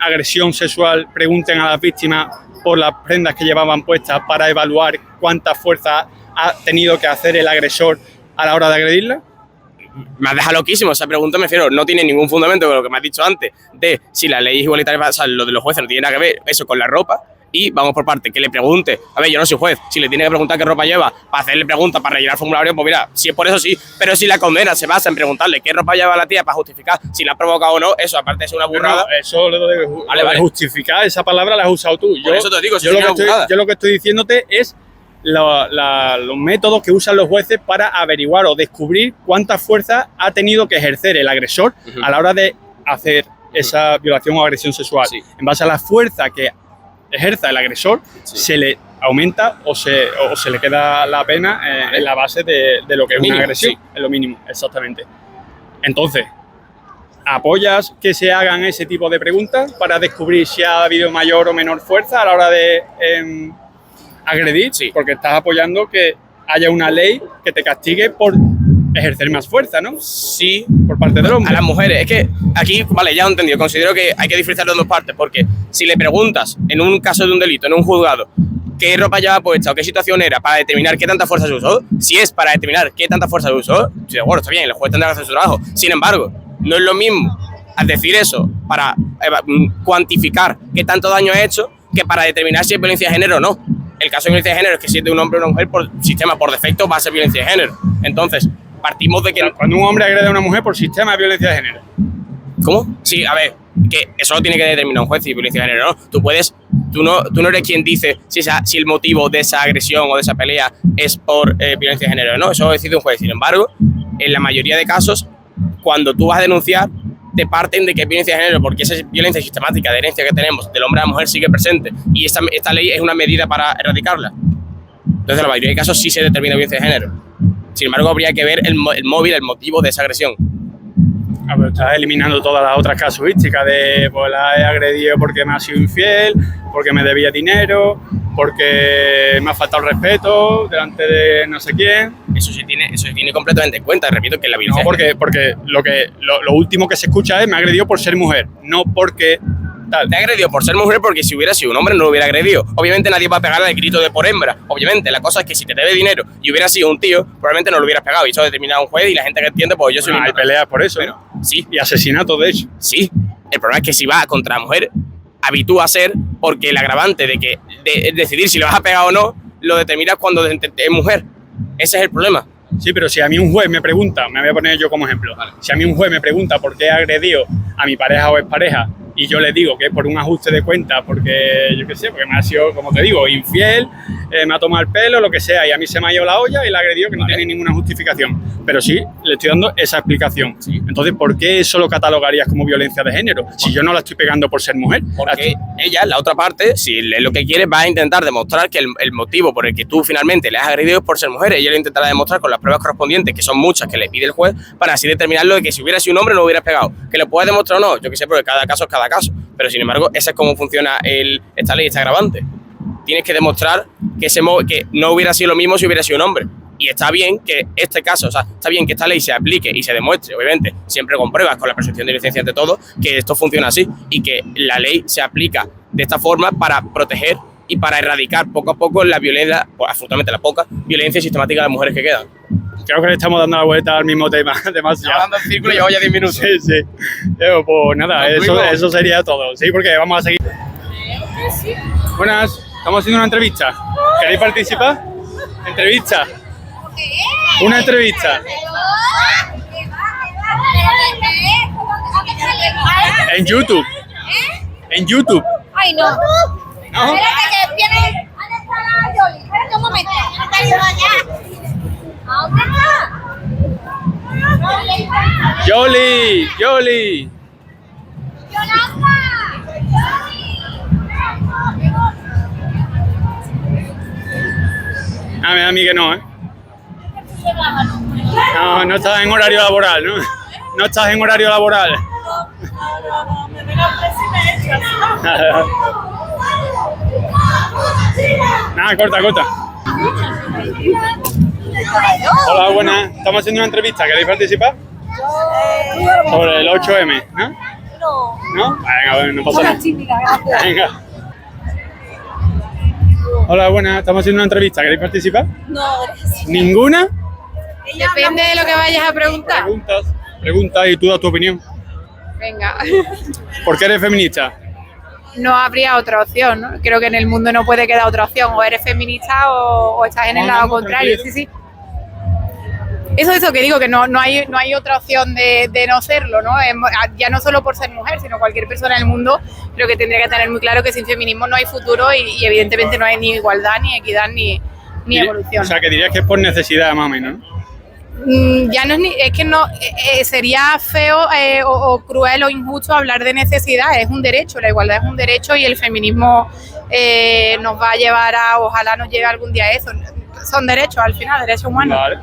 agresión sexual pregunten a las víctimas por las prendas que llevaban puestas para evaluar cuánta fuerza ha tenido que hacer el agresor a la hora de agredirla? Me has dejado loquísimo esa pregunta, me refiero, no tiene ningún fundamento con lo que me has dicho antes, de si la ley es igualitaria, o sea, lo de los jueces no tiene nada que ver eso con la ropa, y vamos por parte, que le pregunte, a ver, yo no soy juez, si le tiene que preguntar qué ropa lleva, para hacerle preguntas, para rellenar formulario, pues mira, si es por eso sí, pero si la condena se basa en preguntarle qué ropa lleva la tía para justificar si la ha provocado o no, eso aparte es una burrada. No, eso lo de justificar, esa palabra la has usado tú. Por eso te digo, yo lo que estoy diciéndote es los métodos que usan los jueces para averiguar o descubrir cuánta fuerza ha tenido que ejercer el agresor a la hora de hacer esa violación o agresión sexual. Sí. En base a la fuerza que ejerza el agresor, se le aumenta o se le queda la pena en la base de lo que es una agresión, en lo mínimo, exactamente. Entonces, ¿apoyas que se hagan ese tipo de preguntas para descubrir si ha habido mayor o menor fuerza a la hora de agredir? Sí. Porque estás apoyando que haya una ley que te castigue por ejercer más fuerza, ¿no? Sí. Por parte del hombre. A las mujeres. Es que aquí, vale, ya lo he entendido. Considero que hay que diferenciarlo en dos partes, porque si le preguntas en un caso de un delito, en un juzgado, qué ropa llevaba puesta o qué situación era para determinar qué tanta fuerza se usó, si es para determinar qué tanta fuerza se usó, sí, bueno, está bien, el juez tendrá que hacer su trabajo. Sin embargo, no es lo mismo al decir eso para cuantificar qué tanto daño ha hecho que para determinar si es violencia de género o no. El caso de violencia de género es que si es de un hombre o una mujer, por sistema, por defecto, va a ser violencia de género. Entonces, partimos de que... Cuando un hombre agrede a una mujer por sistema de violencia de género. ¿Cómo? Sí, a ver, que eso lo tiene que determinar un juez si es violencia de género, ¿no? Tú no eres quien dice si el motivo de esa agresión o de esa pelea es por violencia de género, ¿no? Eso lo decide un juez. Sin embargo, en la mayoría de casos, cuando tú vas a denunciar, te parten de que es violencia de género, porque esa violencia sistemática de herencia que tenemos del hombre a la mujer sigue presente, y esta ley es una medida para erradicarla. Entonces, en la mayoría de casos sí se determina violencia de género. Sin embargo, habría que ver el móvil, el motivo de esa agresión. Pero estás eliminando todas las otras casuísticas de, pues la he agredido porque me ha sido infiel, porque me debía dinero, porque me ha faltado el respeto delante de no sé quién. Eso se tiene completamente en cuenta. Repito que la violencia... No, porque lo último que se escucha es me ha agredido por ser mujer, no porque... Tal. Te ha agredido por ser mujer porque si hubiera sido un hombre no lo hubiera agredido. Obviamente nadie va a pegarle el grito de por hembra. Obviamente, la cosa es que si te debe dinero y hubiera sido un tío, probablemente no lo hubieras pegado. Y eso determina un juez y la gente que entiende, pues yo soy... Hay peleas por eso, pero, sí. Y asesinatos, de hecho. Sí. El problema es que si va contra la mujer, habitúa a ser porque el agravante de decidir si le vas a pegar o no, lo determinas cuando es mujer. Ese es el problema. Sí, pero si a mí un juez me pregunta, me voy a poner yo como ejemplo, vale. Si a mí un juez me pregunta por qué he agredido a mi pareja o expareja y yo le digo que es por un ajuste de cuenta, porque yo qué sé, porque me ha sido, como te digo, infiel, me ha tomado el pelo, lo que sea, y a mí se me ha ido la olla y la ha agredido, que no tiene ninguna justificación. Pero sí, le estoy dando esa explicación. Sí. Entonces, ¿por qué eso lo catalogarías como violencia de género? Si yo no la estoy pegando por ser mujer. Porque ella, la otra parte, si lo que quiere, va a intentar demostrar que el motivo por el que tú finalmente le has agredido es por ser mujer. Ella lo intentará demostrar con las pruebas correspondientes, que son muchas, que le pide el juez, para así determinarlo de que si hubiera sido un hombre no lo hubieras pegado. Que lo puedes demostrar o no, yo qué sé, porque cada caso es cada caso. Pero sin embargo, esa es cómo funciona esta ley, esta agravante. Tienes que demostrar que no hubiera sido lo mismo si hubiera sido un hombre. Y está bien que este caso, o sea, está bien que esta ley se aplique y se demuestre, obviamente, siempre con pruebas, con la presunción de inocencia ante todo, que esto funciona así y que la ley se aplica de esta forma para proteger y para erradicar poco a poco la violencia, pues absolutamente la poca violencia sistemática de las mujeres que quedan. Creo que le estamos dando la vuelta al mismo tema, demasiado. Hablando en círculo, llevo ya 10 minutos. Sí, sí. Pues nada, eso sería todo. Sí, porque vamos a seguir. Buenas, estamos haciendo una entrevista. ¿Queréis participar? ¿Entrevista? Una entrevista. En YouTube. En YouTube. Ay, no. ¿No? Espérate que viene. ¿Dónde está la Yoli? Espérate un momento. ¿Dónde está? Yoli, Yoli. Me da a mí que no, ¿eh? No estás en horario laboral, ¿no? No estás en horario laboral. Nada, corta. Hola, buenas. Estamos haciendo una entrevista. ¿Queréis participar? Sobre el 8M, ¿no? ¿No? Venga, bueno, no pasa nada. Venga. Hola, buenas. Estamos haciendo una entrevista. ¿Queréis participar? No, gracias. ¿Ninguna? Depende de lo que vayas a preguntar. Preguntas y tú das tu opinión. Venga. ¿Por qué eres feminista? No habría otra opción, ¿no? Creo que en el mundo no puede quedar otra opción. O eres feminista o estás en el lado contrario. Sí. Eso que digo, que no hay otra opción de no serlo, ¿no? Ya no solo por ser mujer, sino cualquier persona en el mundo, creo que tendría que tener muy claro que sin feminismo no hay futuro y evidentemente no hay ni igualdad, ni equidad, ni evolución. O sea, que dirías que es por necesidad, más o menos, ¿no? Ya no es que no sería feo o cruel o injusto hablar de necesidad. Es un derecho, la igualdad es un derecho y el feminismo nos va a llevar ojalá nos llegue algún día a eso. Son derechos al final, derechos humanos. Vale.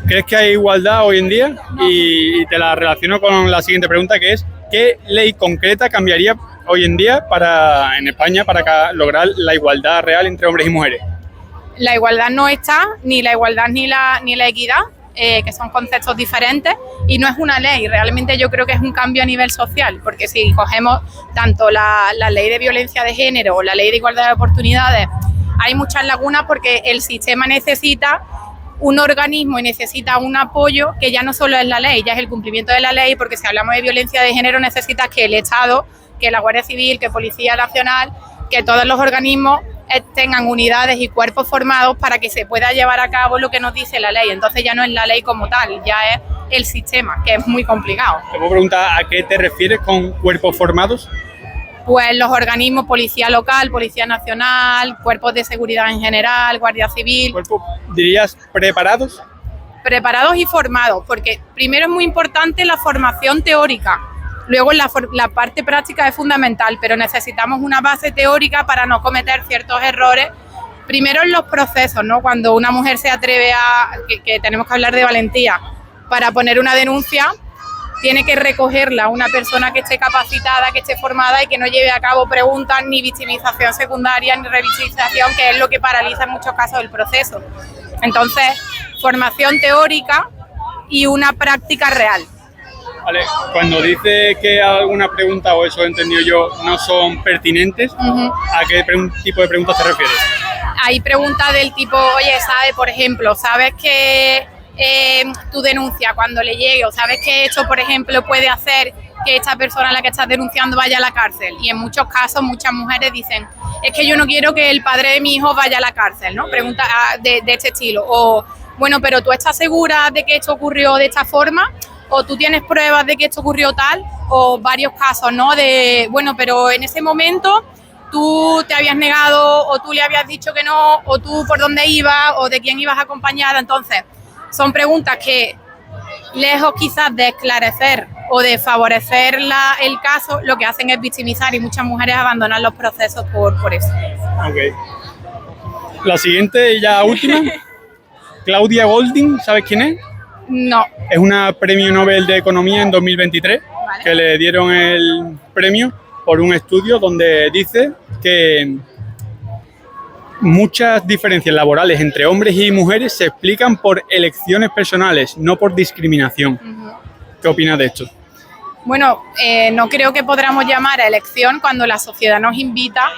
¿Crees que hay igualdad hoy en día? No. Y te la relaciono con la siguiente pregunta, que es ¿qué ley concreta cambiaría hoy en día en España para lograr la igualdad real entre hombres y mujeres? La igualdad no está, ni la igualdad ni la equidad, que son conceptos diferentes, y no es una ley. Realmente yo creo que es un cambio a nivel social, porque si cogemos tanto la ley de violencia de género o la ley de igualdad de oportunidades, hay muchas lagunas porque el sistema necesita un organismo y necesita un apoyo que ya no solo es la ley, ya es el cumplimiento de la ley, porque si hablamos de violencia de género necesitas que el Estado, que la Guardia Civil, que Policía Nacional, que todos los organismos tengan unidades y cuerpos formados para que se pueda llevar a cabo lo que nos dice la ley. Entonces ya no es la ley como tal, ya es el sistema, que es muy complicado. Te puedo preguntar a qué te refieres con cuerpos formados. Pues los organismos, Policía Local, Policía Nacional, cuerpos de seguridad en general, Guardia Civil. ¿Cuerpos, dirías, preparados? Preparados y formados, porque primero es muy importante la formación teórica. Luego la parte práctica es fundamental, pero necesitamos una base teórica para no cometer ciertos errores. Primero en los procesos, ¿no? Cuando una mujer se atreve que tenemos que hablar de valentía, para poner una denuncia, tiene que recogerla una persona que esté capacitada, que esté formada y que no lleve a cabo preguntas, ni victimización secundaria, ni revictimización, que es lo que paraliza en muchos casos el proceso. Entonces, formación teórica y una práctica real. Vale, cuando dice que alguna pregunta, o eso he entendido yo, no son pertinentes, ¿a qué tipo de preguntas te refieres? Hay preguntas del tipo, oye, ¿sabes, por ejemplo, sabes que tu denuncia cuando le llegue, o sabes que esto, por ejemplo, puede hacer que esta persona a la que estás denunciando vaya a la cárcel? Y en muchos casos muchas mujeres dicen, es que yo no quiero que el padre de mi hijo vaya a la cárcel, ¿no? Preguntas de este estilo. O, bueno, pero ¿tú estás segura de que esto ocurrió de esta forma? ¿O tú tienes pruebas de que esto ocurrió tal? O varios casos, ¿no? De, bueno, pero en ese momento tú te habías negado, o tú le habías dicho que no, o tú por dónde ibas, o de quién ibas acompañada. Entonces, son preguntas que, lejos quizás de esclarecer o de favorecer el caso, lo que hacen es victimizar y muchas mujeres abandonan los procesos por eso. Ok. La siguiente y ya última, Claudia Goldin, ¿sabes quién es? No. Es una premio Nobel de Economía en 2023, ¿vale? Que le dieron el premio por un estudio donde dice que muchas diferencias laborales entre hombres y mujeres se explican por elecciones personales, no por discriminación. ¿Qué opinas de esto? Bueno, no creo que podamos llamar a elección cuando la sociedad nos invita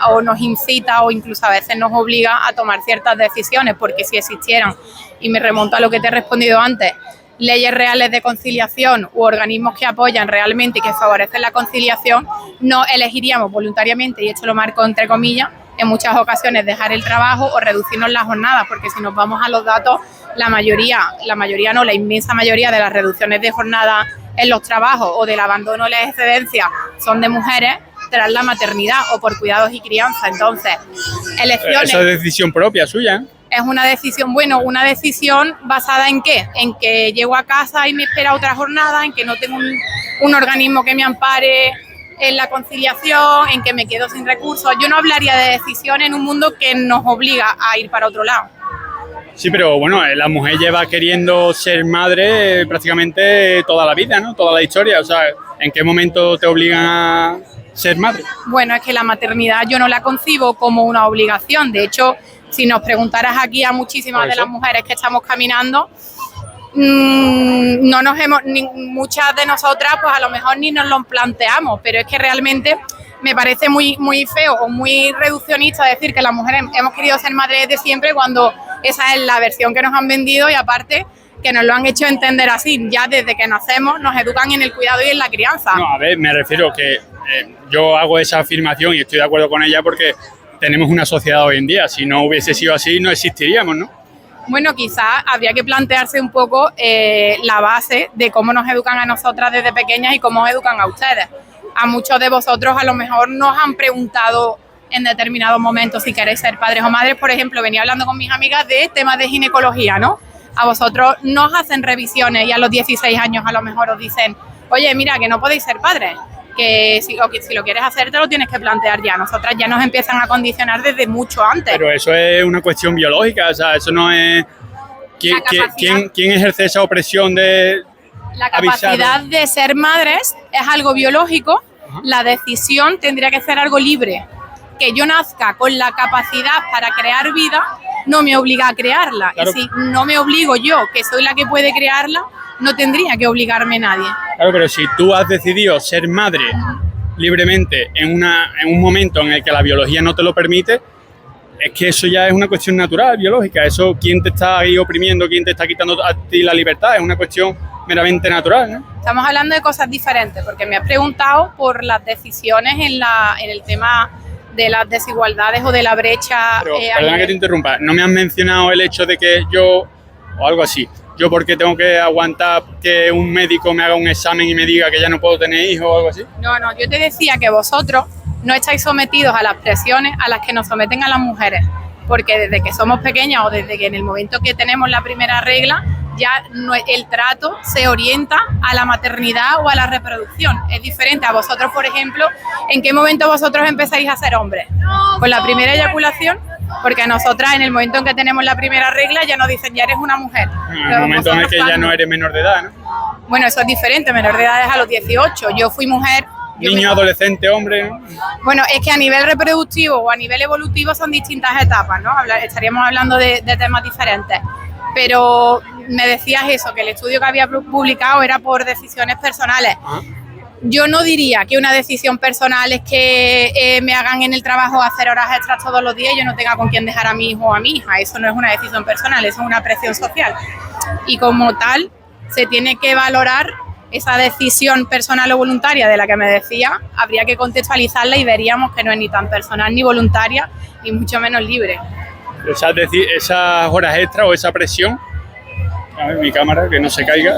o nos incita o incluso a veces nos obliga a tomar ciertas decisiones, porque si existieran, y me remonto a lo que te he respondido antes, leyes reales de conciliación u organismos que apoyan realmente y que favorecen la conciliación, no elegiríamos voluntariamente, y esto lo marco entre comillas, en muchas ocasiones dejar el trabajo o reducirnos las jornadas, porque si nos vamos a los datos, la inmensa mayoría de las reducciones de jornada en los trabajos o del abandono de las excedencias son de mujeres tras la maternidad o por cuidados y crianza. Entonces, elecciones... Esa es decisión propia suya, ¿eh? Es una decisión, una decisión basada en ¿qué? En que llego a casa y me espera otra jornada, en que no tengo un organismo que me ampare en la conciliación, en que me quedo sin recursos. Yo no hablaría de decisión en un mundo que nos obliga a ir para otro lado. Sí, pero bueno, la mujer lleva queriendo ser madre prácticamente toda la vida, ¿no? Toda la historia. O sea, ¿en qué momento te obligan a ser madre? Bueno, es que la maternidad yo no la concibo como una obligación. De hecho, si nos preguntaras aquí a muchísimas de las mujeres que estamos caminando, muchas de nosotras pues a lo mejor ni nos lo planteamos, pero es que realmente me parece muy, muy feo o muy reduccionista decir que las mujeres hemos querido ser madres desde siempre, cuando esa es la versión que nos han vendido, y aparte que nos lo han hecho entender así. Ya desde que nacemos nos educan en el cuidado y en la crianza. No, a ver, me refiero que yo hago esa afirmación y estoy de acuerdo con ella porque tenemos una sociedad hoy en día. Si no hubiese sido así, no existiríamos, ¿no? Bueno, quizás habría que plantearse un poco la base de cómo nos educan a nosotras desde pequeñas y cómo educan a ustedes. A muchos de vosotros a lo mejor nos han preguntado en determinados momentos si queréis ser padres o madres. Por ejemplo, venía hablando con mis amigas de temas de ginecología, ¿no? A vosotros nos hacen revisiones y a los 16 años a lo mejor os dicen, oye, mira, que no podéis ser padres, que si lo quieres hacer te lo tienes que plantear ya. Nosotras ya nos empiezan a condicionar desde mucho antes. Pero eso es una cuestión biológica, o sea, eso no es... ¿Quién ejerce esa opresión de la capacidad de ser madres es algo biológico? Ajá. La decisión tendría que ser algo libre. Que yo nazca con la capacidad para crear vida no me obliga a crearla. Claro. Y si no me obligo yo, que soy la que puede crearla, no tendría que obligarme nadie. Claro, pero si tú has decidido ser madre libremente en un momento en el que la biología no te lo permite, es que eso ya es una cuestión natural, biológica. Eso, ¿quién te está ahí oprimiendo? ¿Quién te está quitando a ti la libertad? Es una cuestión meramente natural, ¿no? Estamos hablando de cosas diferentes, porque me has preguntado por las decisiones en el tema de las desigualdades o de la brecha. Pero, perdona que te interrumpa, ¿no me has mencionado el hecho de que yo, o algo así, yo porque tengo que aguantar que un médico me haga un examen y me diga que ya no puedo tener hijos o algo así? No, yo te decía que vosotros no estáis sometidos a las presiones a las que nos someten a las mujeres, porque desde que somos pequeñas o desde que en el momento que tenemos la primera regla, ya el trato se orienta a la maternidad o a la reproducción. Es diferente a vosotros, por ejemplo, ¿en qué momento vosotros empezáis a ser hombres? ¿Con la primera eyaculación? Porque a nosotras en el momento en que tenemos la primera regla ya nos dicen, ya eres una mujer. En el momento en el que ya no eres menor de edad, ¿no? Bueno, eso es diferente, menor de edad es a los 18. Yo fui mujer... Niño, adolescente, hombre, ¿no? Bueno, es que a nivel reproductivo o a nivel evolutivo son distintas etapas, ¿no? Estaríamos hablando de temas diferentes. Pero me decías eso, que el estudio que había publicado era por decisiones personales. ¿Ah? Yo no diría que una decisión personal es que me hagan en el trabajo hacer horas extras todos los días y yo no tenga con quién dejar a mi hijo o a mi hija. Eso no es una decisión personal, eso es una presión social. Y como tal, se tiene que valorar esa decisión personal o voluntaria de la que me decía, habría que contextualizarla y veríamos que no es ni tan personal ni voluntaria, ni mucho menos libre. Esas horas extras o esa presión, a ver mi cámara que no se caiga,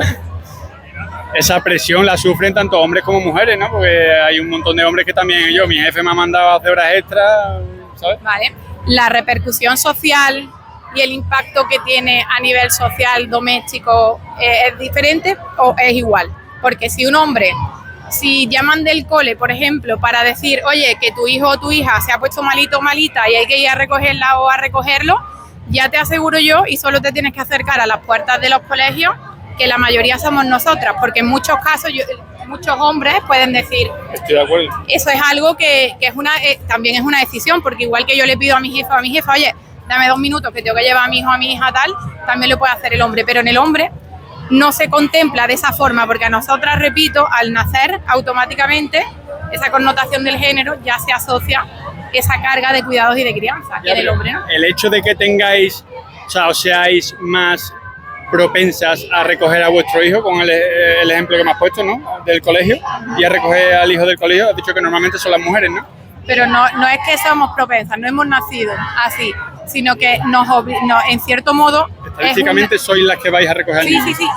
esa presión la sufren tanto hombres como mujeres, ¿no? Porque hay un montón de hombres que también, mi jefe me ha mandado a hacer horas extras, ¿sabes? Vale, la repercusión social y el impacto que tiene a nivel social, doméstico, ¿es diferente o es igual? Porque si un hombre, si llaman del cole, por ejemplo, para decir, oye, que tu hijo o tu hija se ha puesto malito o malita y hay que ir a recogerla o a recogerlo, ya te aseguro yo, y solo te tienes que acercar a las puertas de los colegios, que la mayoría somos nosotras, porque en muchos casos, muchos hombres pueden decir, Estoy de acuerdo. eso es algo que es también es una decisión, porque igual que yo le pido a mi jefa, oye, dame 2 minutos que tengo que llevar a mi hijo, a mi hija, tal, también lo puede hacer el hombre, pero en el hombre no se contempla de esa forma, porque a nosotras, repito, al nacer automáticamente esa connotación del género ya se asocia esa carga de cuidados y de crianza, y en el hombre no. El hecho de que tengáis, o seáis más propensas a recoger a vuestro hijo, con el ejemplo que me has puesto, ¿no? Del colegio, y a recoger al hijo del colegio, has dicho que normalmente son las mujeres, ¿no? Pero no es que somos propensas, no hemos nacido así, sino que en cierto modo... Estadísticamente sois las que vais a recoger al niño. Sí,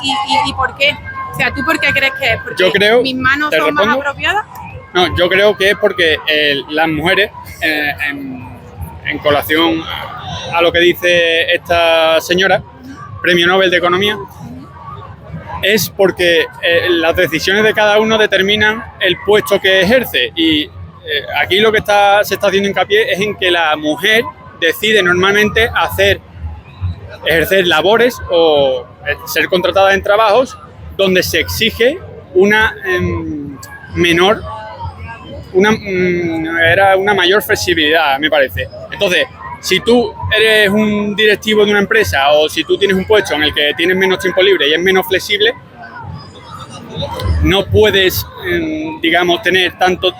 ¿y por qué? O sea, ¿tú por qué crees que es? ¿Porque yo creo, mis manos son más apropiadas? No, yo creo que es porque las mujeres, en colación a lo que dice esta señora, Premio Nobel de Economía, es porque las decisiones de cada uno determinan el puesto que ejerce, y aquí lo que se está haciendo hincapié es en que la mujer decide normalmente ejercer labores o ser contratada en trabajos donde se exige una mayor flexibilidad, me parece. Entonces, si tú eres un directivo de una empresa o si tú tienes un puesto en el que tienes menos tiempo libre y es menos flexible, no puedes, digamos, tener tanto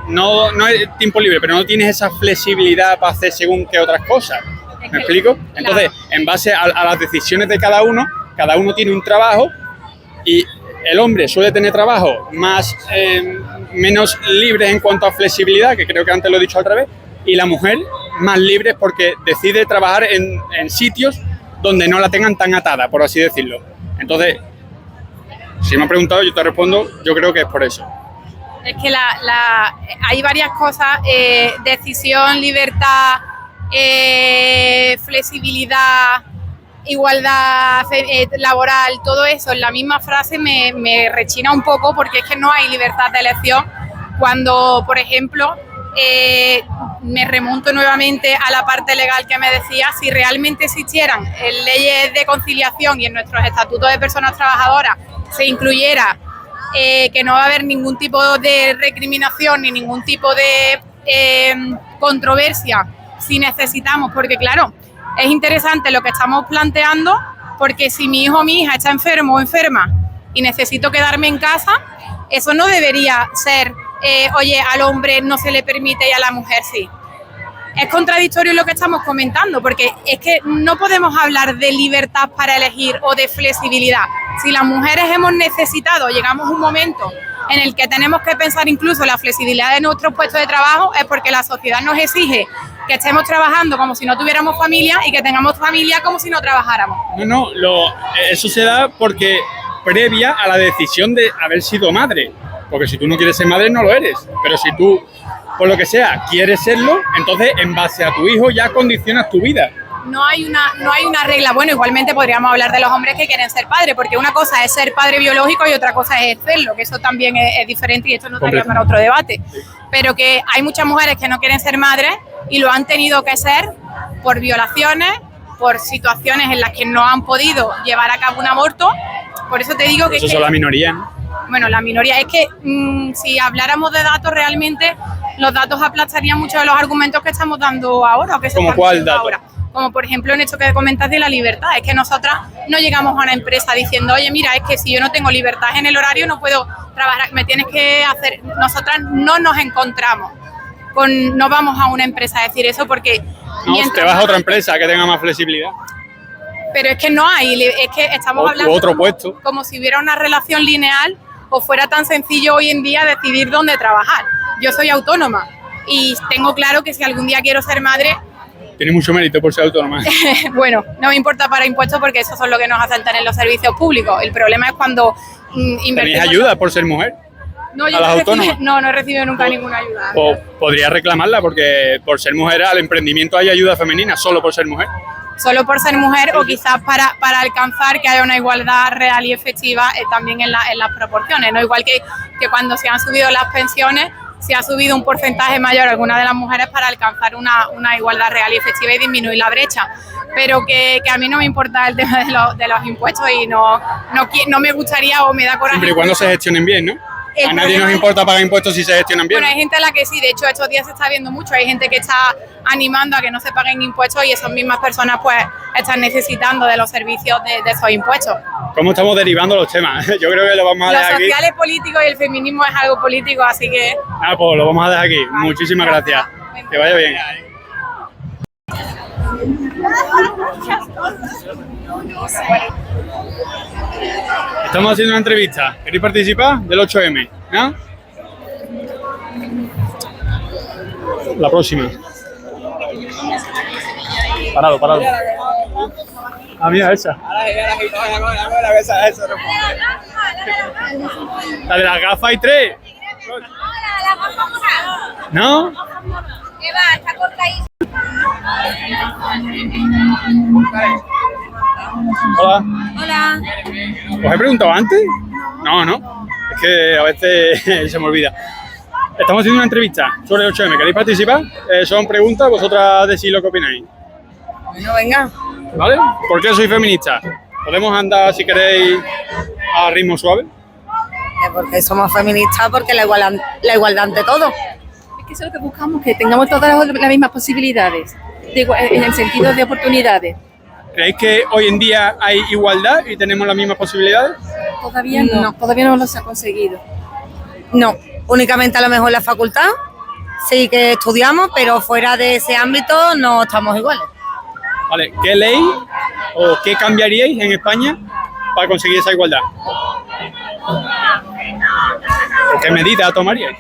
no es tiempo libre, pero no tienes esa flexibilidad para hacer según qué otras cosas. ¿Me explico? Entonces, en base a las decisiones de cada uno tiene un trabajo, y el hombre suele tener trabajos menos libres en cuanto a flexibilidad, que creo que antes lo he dicho al revés, y la mujer más libre porque decide trabajar en sitios donde no la tengan tan atada, por así decirlo. Entonces, si me has preguntado, yo te respondo, yo creo que es por eso. Es que hay varias cosas, decisión, libertad, flexibilidad, igualdad laboral, todo eso en la misma frase me rechina un poco, porque es que no hay libertad de elección cuando, por ejemplo, me remonto nuevamente a la parte legal que me decía, si realmente existieran leyes de conciliación y en nuestros estatutos de personas trabajadoras se incluyera que no va a haber ningún tipo de recriminación ni ningún tipo de controversia si necesitamos, porque claro, es interesante lo que estamos planteando, porque si mi hijo o mi hija está enfermo o enferma y necesito quedarme en casa, eso no debería ser, oye, al hombre no se le permite y a la mujer sí. Es contradictorio lo que estamos comentando, porque es que no podemos hablar de libertad para elegir o de flexibilidad. Si las mujeres hemos necesitado, llegamos a un momento en el que tenemos que pensar incluso la flexibilidad de nuestros puestos de trabajo, es porque la sociedad nos exige que estemos trabajando como si no tuviéramos familia y que tengamos familia como si no trabajáramos. Eso se da porque previa a la decisión de haber sido madre, porque si tú no quieres ser madre no lo eres, pero si tú, por lo que sea, quieres serlo, entonces en base a tu hijo ya condicionas tu vida. No hay una regla. Bueno, igualmente podríamos hablar de los hombres que quieren ser padres, porque una cosa es ser padre biológico y otra cosa es serlo, que eso también es diferente y esto no estaría para otro debate. Pero que hay muchas mujeres que no quieren ser madres y lo han tenido que ser por violaciones, por situaciones en las que no han podido llevar a cabo un aborto. Por eso te digo que... Eso son la minoría, ¿no? Bueno, la minoría. Es que si habláramos de datos realmente, los datos aplastarían muchos de los argumentos que estamos dando ahora. O que se ¿Como cuál dato? Ahora. Como por ejemplo en esto que comentas de la libertad. Es que nosotras no llegamos a una empresa diciendo, oye, mira, es que si yo no tengo libertad en el horario no puedo trabajar, me tienes que hacer... Nosotras no nos encontramos no vamos a una empresa a decir eso porque... No, te vas a otra empresa que tenga más flexibilidad. Pero es que no hay, es que estamos hablando otro puesto. Como si hubiera una relación lineal o fuera tan sencillo hoy en día decidir dónde trabajar. Yo soy autónoma y tengo claro que si algún día quiero ser madre... Tiene mucho mérito por ser autónoma. Bueno, no me importa para impuestos porque esos son lo que nos hacen tener los servicios públicos. El problema es cuando invertimos... ¿Tenéis ayuda por ser mujer? No, yo no he recibido nunca ninguna ayuda. Podría reclamarla porque por ser mujer al emprendimiento hay ayuda femenina, solo por ser mujer. Solo por ser mujer o quizás para alcanzar que haya una igualdad real y efectiva también en las proporciones, ¿no? Igual que cuando se han subido las pensiones, se ha subido un porcentaje mayor a algunas de las mujeres para alcanzar una igualdad real y efectiva y disminuir la brecha. Pero que a mí no me importa el tema de los impuestos y no me gustaría o me da coraje. Siempre y cuando se gestionen bien, ¿no? A nadie nos importa pagar impuestos si se gestionan bien. Bueno, hay gente a la que sí, de hecho estos días se está viendo mucho, hay gente que está animando a que no se paguen impuestos y esas mismas personas pues están necesitando de los servicios de esos impuestos. ¿Cómo estamos derivando los temas? Yo creo que lo vamos a Lo dejar aquí. social es político y el feminismo es algo político, así que... Ah, pues lo vamos a dejar aquí. Muchísimas gracias. Que vaya bien. Estamos haciendo una entrevista. ¿Queréis participar? Del 8M, ¿no? La próxima. Parado. Ah, mira, esa. La de las gafas hay 3. ¿No? ¿Qué va? Está cortadísimo. Hola. Hola. ¿Os he preguntado antes? No. Es que a veces se me olvida. Estamos haciendo una entrevista sobre el 8M. ¿Queréis participar? Son preguntas, vosotras decís lo que opináis. Bueno, venga. ¿Vale? ¿Por qué soy feminista? ¿Podemos andar, si queréis, a ritmo suave? Porque somos feministas, porque la igualdad ante todo. Es que eso es lo que buscamos, que tengamos todas las mismas posibilidades, en el sentido de oportunidades. ¿Creéis que hoy en día hay igualdad y tenemos las mismas posibilidades? Todavía no, todavía no los ha conseguido. No, únicamente a lo mejor la facultad, sí que estudiamos, pero fuera de ese ámbito no estamos iguales. Vale, ¿qué ley o qué cambiaríais en España para conseguir esa igualdad? ¿O qué medidas tomaríais?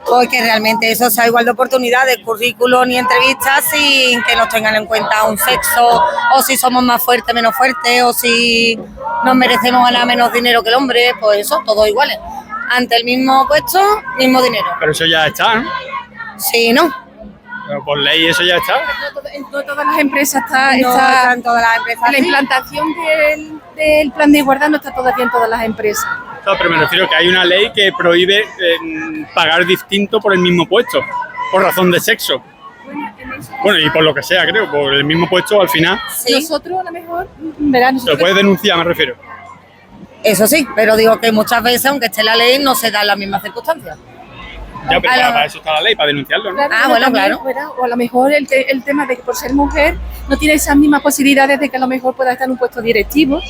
Porque realmente eso sea igual de oportunidades, currículum y entrevistas sin que nos tengan en cuenta un sexo, o si somos más fuertes, menos fuertes, o si nos merecemos ganar menos dinero que el hombre, pues eso, todos iguales. Ante el mismo puesto, mismo dinero. Pero eso ya está, ¿no? Sí, ¿no? Pero por ley eso ya está. No todas las empresas está en todas las empresas. la sí. implantación del plan de igualdad no está todavía en todas las empresas. No, pero me refiero que hay una ley que prohíbe pagar distinto por el mismo puesto, por razón de sexo. Bueno, y por lo que sea, creo, por el mismo puesto al final. Sí. Nosotros a lo mejor, verán, Lo puedes denunciar, me refiero. Eso sí, pero digo que muchas veces, aunque esté la ley, no se dan las mismas circunstancias. Ya, pero A lo- para eso está la ley, para denunciarlo, ¿no? Ah, bueno, claro. ¿verdad? O a lo mejor el tema de que por ser mujer no tiene esas mismas posibilidades de que a lo mejor pueda estar en un puesto directivo,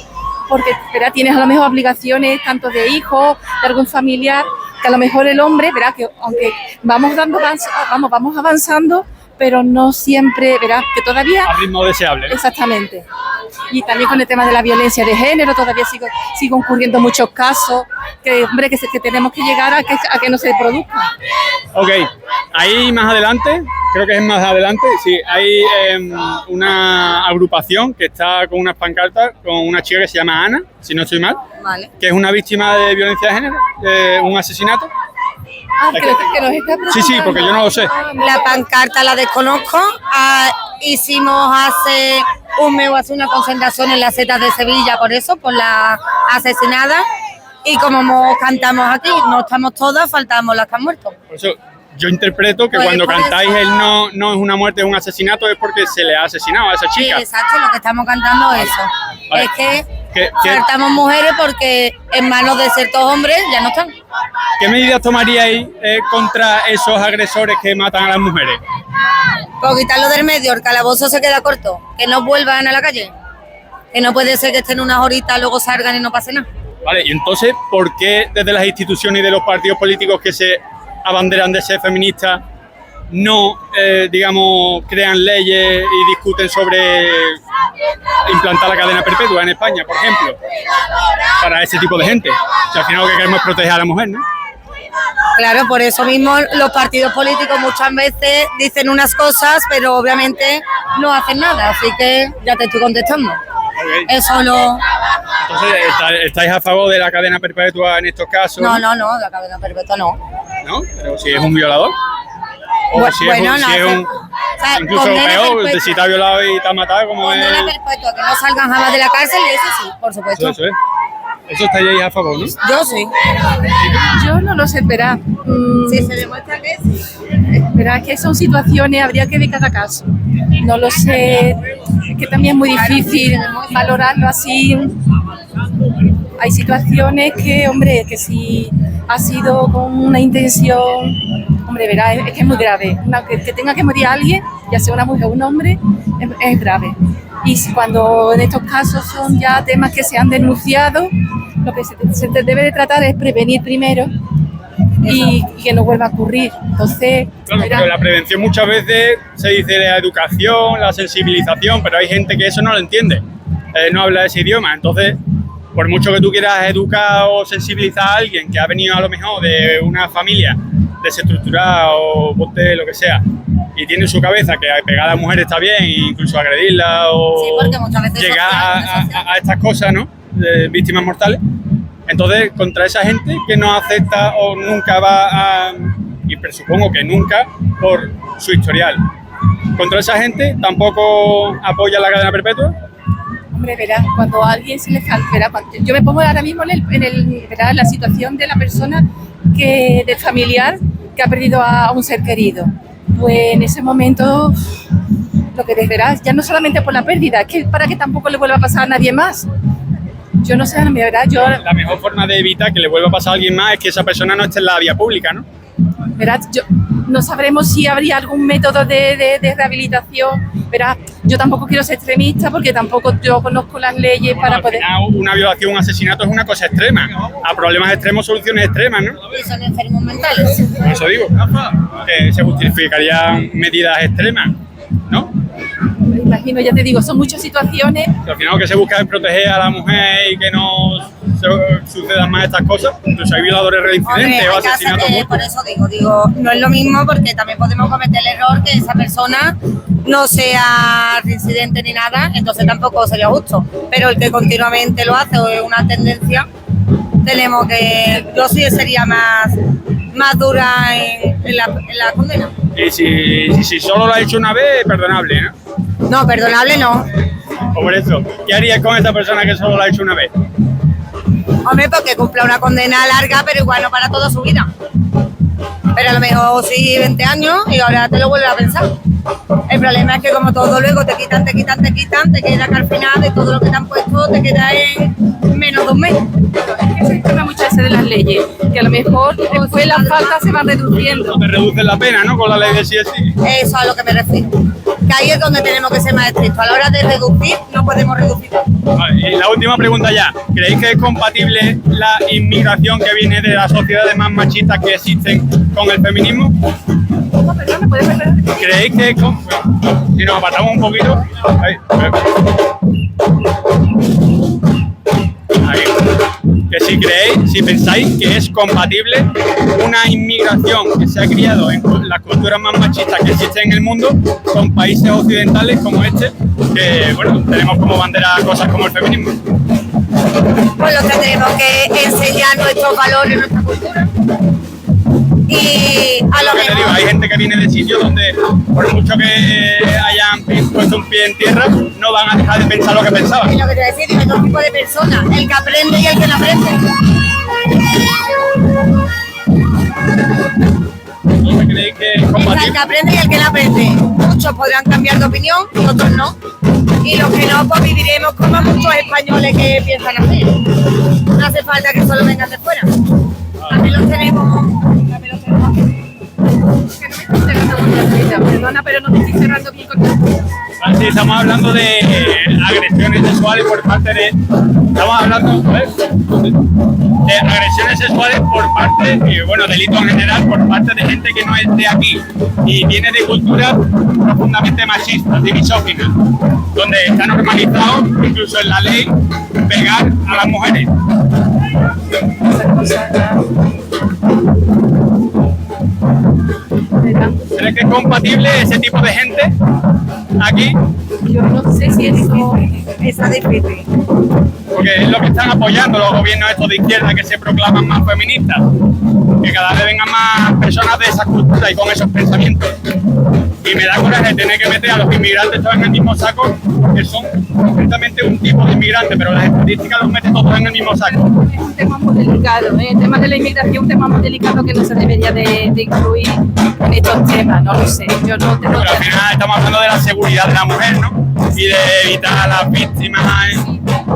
porque ¿verdad? Tienes a lo mejor obligaciones tanto de hijo, de algún familiar, que a lo mejor el hombre, ¿verdad? Que aunque vamos avanzando, pero no siempre, ¿verdad? Que todavía... A ritmo deseable, ¿no? Exactamente. Y también con el tema de la violencia de género, todavía siguen ocurriendo muchos casos que, hombre, que tenemos que llegar a que no se produzcan. Ok, ahí más adelante, creo que es más adelante, sí, hay una agrupación que está con unas pancartas con una chica que se llama Ana, si no estoy mal, Vale. que es una víctima de violencia de género, de un asesinato. Que nos está Sí, porque yo no lo sé. La pancarta la desconozco. Hicimos hace un mes o hace una concentración en las setas de Sevilla por eso, por la asesinada. Y como cantamos aquí, no estamos todas, faltamos las que han muerto. Por eso yo interpreto que Pues cuando por cantáis eso- el no es una muerte, es un asesinato, es porque se le ha asesinado a esa Sí, chica. exacto, lo que estamos cantando es eso. Vale. Es que ¿Qué, faltamos mujeres porque en manos de ciertos hombres ya no están. qué medidas tomaríais contra esos agresores que matan a las mujeres? Por quitarlo del medio, el calabozo se queda corto. Que no vuelvan a la calle. Que no puede ser que estén unas horitas, luego salgan y no pase nada. Vale, y entonces, ¿por qué desde las instituciones y de los partidos políticos que se abanderan de ser feministas no, digamos, crean leyes y discuten sobre implantar la cadena perpetua en España, por ejemplo, para ese tipo de gente? O sea, al final lo que queremos es proteger a la mujer, ¿no? Claro, por eso mismo los partidos políticos muchas veces dicen unas cosas, pero obviamente no hacen nada. Así que ya te estoy contestando. Ok. Eso no... Entonces, ¿estáis a favor de la cadena perpetua en estos casos? No, la cadena perpetua no. ¿No? Pero si es un violador. O si Bueno, es no, si es un... o sea, Incluso condena peor, perpetua. si te ha violado y te ha matado, como es... Condena perpetua, que no salgan jamás de la cárcel, eso sí, por supuesto. Eso es. Eso estaríais a favor, ¿no? Yo sí. Yo no lo sé, verá. Si se demuestra que sí. Verá, es que son situaciones, habría que ver cada caso. No lo sé, es que también es muy difícil valorarlo así. hay situaciones que, hombre, que si ha sido con una intención, hombre, verá, es que es muy grave. Que tenga que morir alguien, ya sea una mujer o un hombre, es grave. Y cuando en estos casos son ya temas que se han denunciado, lo que se debe de tratar es prevenir primero y que no vuelva a ocurrir. Entonces, claro, pero la prevención muchas veces se dice la educación, la sensibilización, pero hay gente que eso no lo entiende, no habla ese idioma. Entonces, por mucho que tú quieras educar o sensibilizar a alguien que ha venido a lo mejor de una familia desestructurada o bote, lo que sea, y tiene en su cabeza que pegar a la mujer está bien, e incluso agredirla o Sí, porque muchas veces llegar a estas cosas, ¿no? De víctimas mortales. Entonces, contra esa gente que no acepta o nunca va a, y presupongo que nunca, por su historial, contra esa gente tampoco apoya la cadena perpetua. hombre, verás, cuando a alguien se le falta, yo me pongo ahora mismo en la situación de la persona del familiar que ha perdido a un ser querido. Pues en ese momento, lo que verás, ya no solamente por la pérdida, es que para que tampoco le vuelva a pasar a nadie más. Yo no sé, la verdad, La mejor forma de evitar que le vuelva a pasar a alguien más es que esa persona no esté en la vía pública, ¿no? Verás, no sabremos si habría algún método de rehabilitación. Verás, yo tampoco quiero ser extremista porque tampoco yo conozco las leyes para al poder... final, una violación, un asesinato es una cosa extrema. A problemas extremos, soluciones extremas, ¿no? Y son enfermos mentales. Por eso digo, que se justificarían medidas extremas, ¿no? Me imagino, ya te digo, son muchas situaciones. Que al final lo que se busca es proteger a la mujer y que no sucedan más estas cosas. Incluso hay violadores reincidentes o asesinatos Por múltiples. eso digo, no es lo mismo porque también podemos cometer el error que esa persona no sea reincidente ni nada, entonces tampoco sería justo. Pero el que continuamente lo hace o es una tendencia, tenemos que... Yo sí sería más dura en la condena. Y si solo lo ha hecho una vez, perdonable, ¿no? No, perdonable no. O por eso, ¿qué harías con esa persona que solo lo ha hecho una vez? Hombre, porque cumpla una condena larga, pero igual no para toda su vida. Pero a lo mejor sí 20 años y ahora te lo vuelves a pensar. El problema es que como todo luego te quitan, te queda que al final de todo lo que te han puesto te queda en menos de un mes. Es que se informa muchas veces de las leyes, que a lo mejor después las faltas se van reduciendo. No te reducen la pena, ¿no? Con la ley de sí es sí. Eso es a lo que me refiero. Que ahí es donde tenemos que ser más estrictos. A la hora de reducir, no podemos reducir. Vale, y la última pregunta ya. ¿Creéis que es compatible la inmigración que viene de las sociedades más machistas que existen con el feminismo? No, perdón, ¿me puedes repetir? ¿Creéis que si nos apartamos un poquito? Ahí. Que si pensáis que es compatible una inmigración que se ha criado en las culturas más machistas que existen en el mundo con países occidentales como este, que bueno, tenemos como bandera cosas como el feminismo. Pues lo tendremos que enseñar nuestros valores, nuestra cultura. Y a lo Lo que te digo, mejor... hay gente que viene de sitios donde por mucho que hayan puesto un pie en tierra, no van a dejar de pensar lo que pensaban. Y lo que te voy a decir, hay dos tipos de personas, el que aprende y el que no aprende. ¿No creéis que es El compatible? que aprende y el que no aprende. Muchos podrán cambiar de opinión y otros no. Y los que no, pues viviremos como muchos españoles que piensan así. No hace falta que solo vengan de fuera. También los tenemos. Perdona, pero no te estoy cerrando bien con esto. Sí, estamos hablando de agresiones sexuales por parte de... Estamos hablando de agresiones sexuales por parte, y bueno, delitos en general, por parte de gente que no es de aquí y viene de culturas profundamente machistas y misóginas, donde está normalizado, incluso en la ley, pegar a las mujeres. ¿Crees que es compatible ese tipo de gente aquí? Yo no sé si eso... Esa difícil. Porque es lo que están apoyando los gobiernos estos de izquierda que se proclaman más feministas. Que cada vez vengan más personas de esa cultura y con esos pensamientos. Y me da coraje tener que meter a los inmigrantes todos en el mismo saco, que son concretamente un tipo de inmigrante, pero las estadísticas los meten todos en el mismo saco. Es un tema muy delicado, ¿eh? El tema de la inmigración es un tema muy delicado que no se debería de incluir en estos temas, no lo sé. Yo no tengo... Pero al final estamos hablando de la seguridad de la mujer, ¿no? Y de evitar a las víctimas.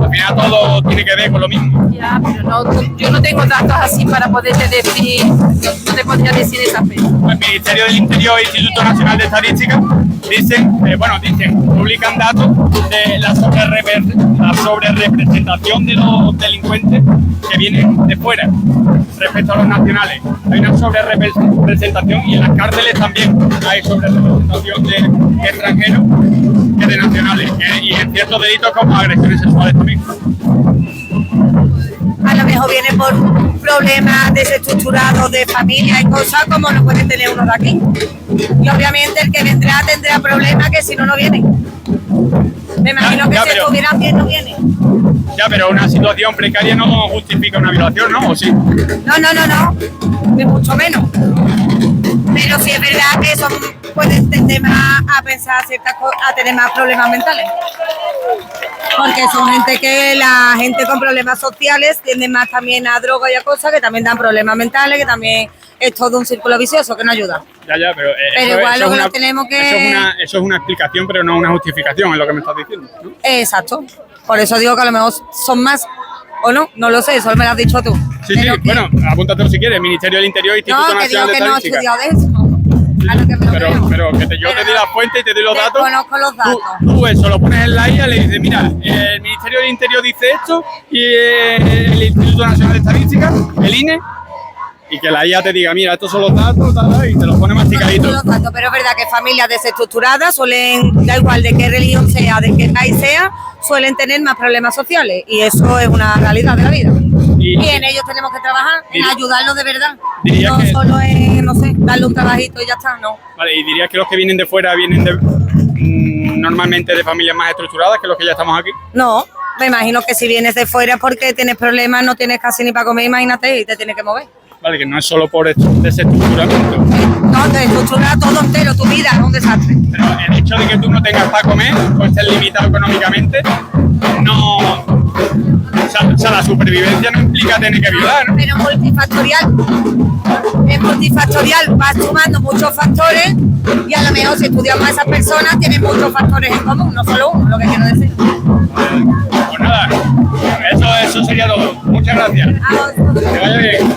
Al final todo tiene que ver con lo mismo. Ya, pero no, yo no tengo datos así para poderte decir, no te podría decir esa fecha. El Ministerio del Interior e Instituto Nacional de Estadística publican datos de la sobrerepresentación de los delincuentes que vienen de fuera respecto a los nacionales. Hay una sobrerepresentación y en las cárceles también hay sobrerepresentación de extranjeros que de nacionales, y en ciertos delitos como agresiones sexuales también. A lo mejor viene por problemas desestructurados de familia y cosas como no puede tener uno de aquí. Y obviamente el que vendrá tendrá problemas que si no, no viene. Me imagino que si estuvieran bien, no viene. Ya, pero una situación precaria no justifica una violación, ¿no? ¿O sí? No, ni mucho menos. Pero sí es verdad que eso puede tender más a pensar ciertas cosas, a tener más problemas mentales. Porque son la gente con problemas sociales tiende más también a drogas y a cosas que también dan problemas mentales, que también es todo un círculo vicioso que no ayuda. Ya, pero igual luego lo tenemos que... Eso es una explicación, pero no una justificación, es lo que me estás diciendo, ¿no? Exacto. Por eso digo que a lo mejor son más o no lo sé, eso me lo has dicho tú. Sí, bueno, apúntatelo si quieres, Ministerio del Interior, Instituto Nacional de Estadística. No, que digo que no he estudiado de eso. Pero que yo te di la fuente y te doy los datos. Conozco los datos. Tú eso lo pones en la IA y le dices, mira, el Ministerio del Interior dice esto y el Instituto Nacional de Estadística, el INE, y que la IA te diga, mira, estos son los datos, y te los pone masticaditos. Los datos, pero es verdad que familias desestructuradas suelen, da igual de qué religión sea, de qué país sea, suelen tener más problemas sociales y eso es una realidad de la vida. Y en ellos tenemos que trabajar, en ayudarlos de verdad. No solo en, no sé, darle un trabajito y ya está, no. Vale, ¿y dirías que los que vienen de fuera vienen normalmente de familias más estructuradas que los que ya estamos aquí? No, me imagino que si vienes de fuera porque tienes problemas, no tienes casi ni para comer, imagínate, y te tienes que mover. Vale, que no es solo por desestructuramiento. No, te estructura todo entero, tu vida es un desastre. Pero el hecho de que tú no tengas para comer o estés limitado económicamente, no... O sea, la supervivencia no implica tener que violar, ¿no? Pero es multifactorial, vas sumando muchos factores y a lo mejor si estudiamos a esas personas tienen muchos factores en común, no solo uno, lo que quiero decir. Pues nada, eso sería todo. Muchas gracias. Que vaya bien.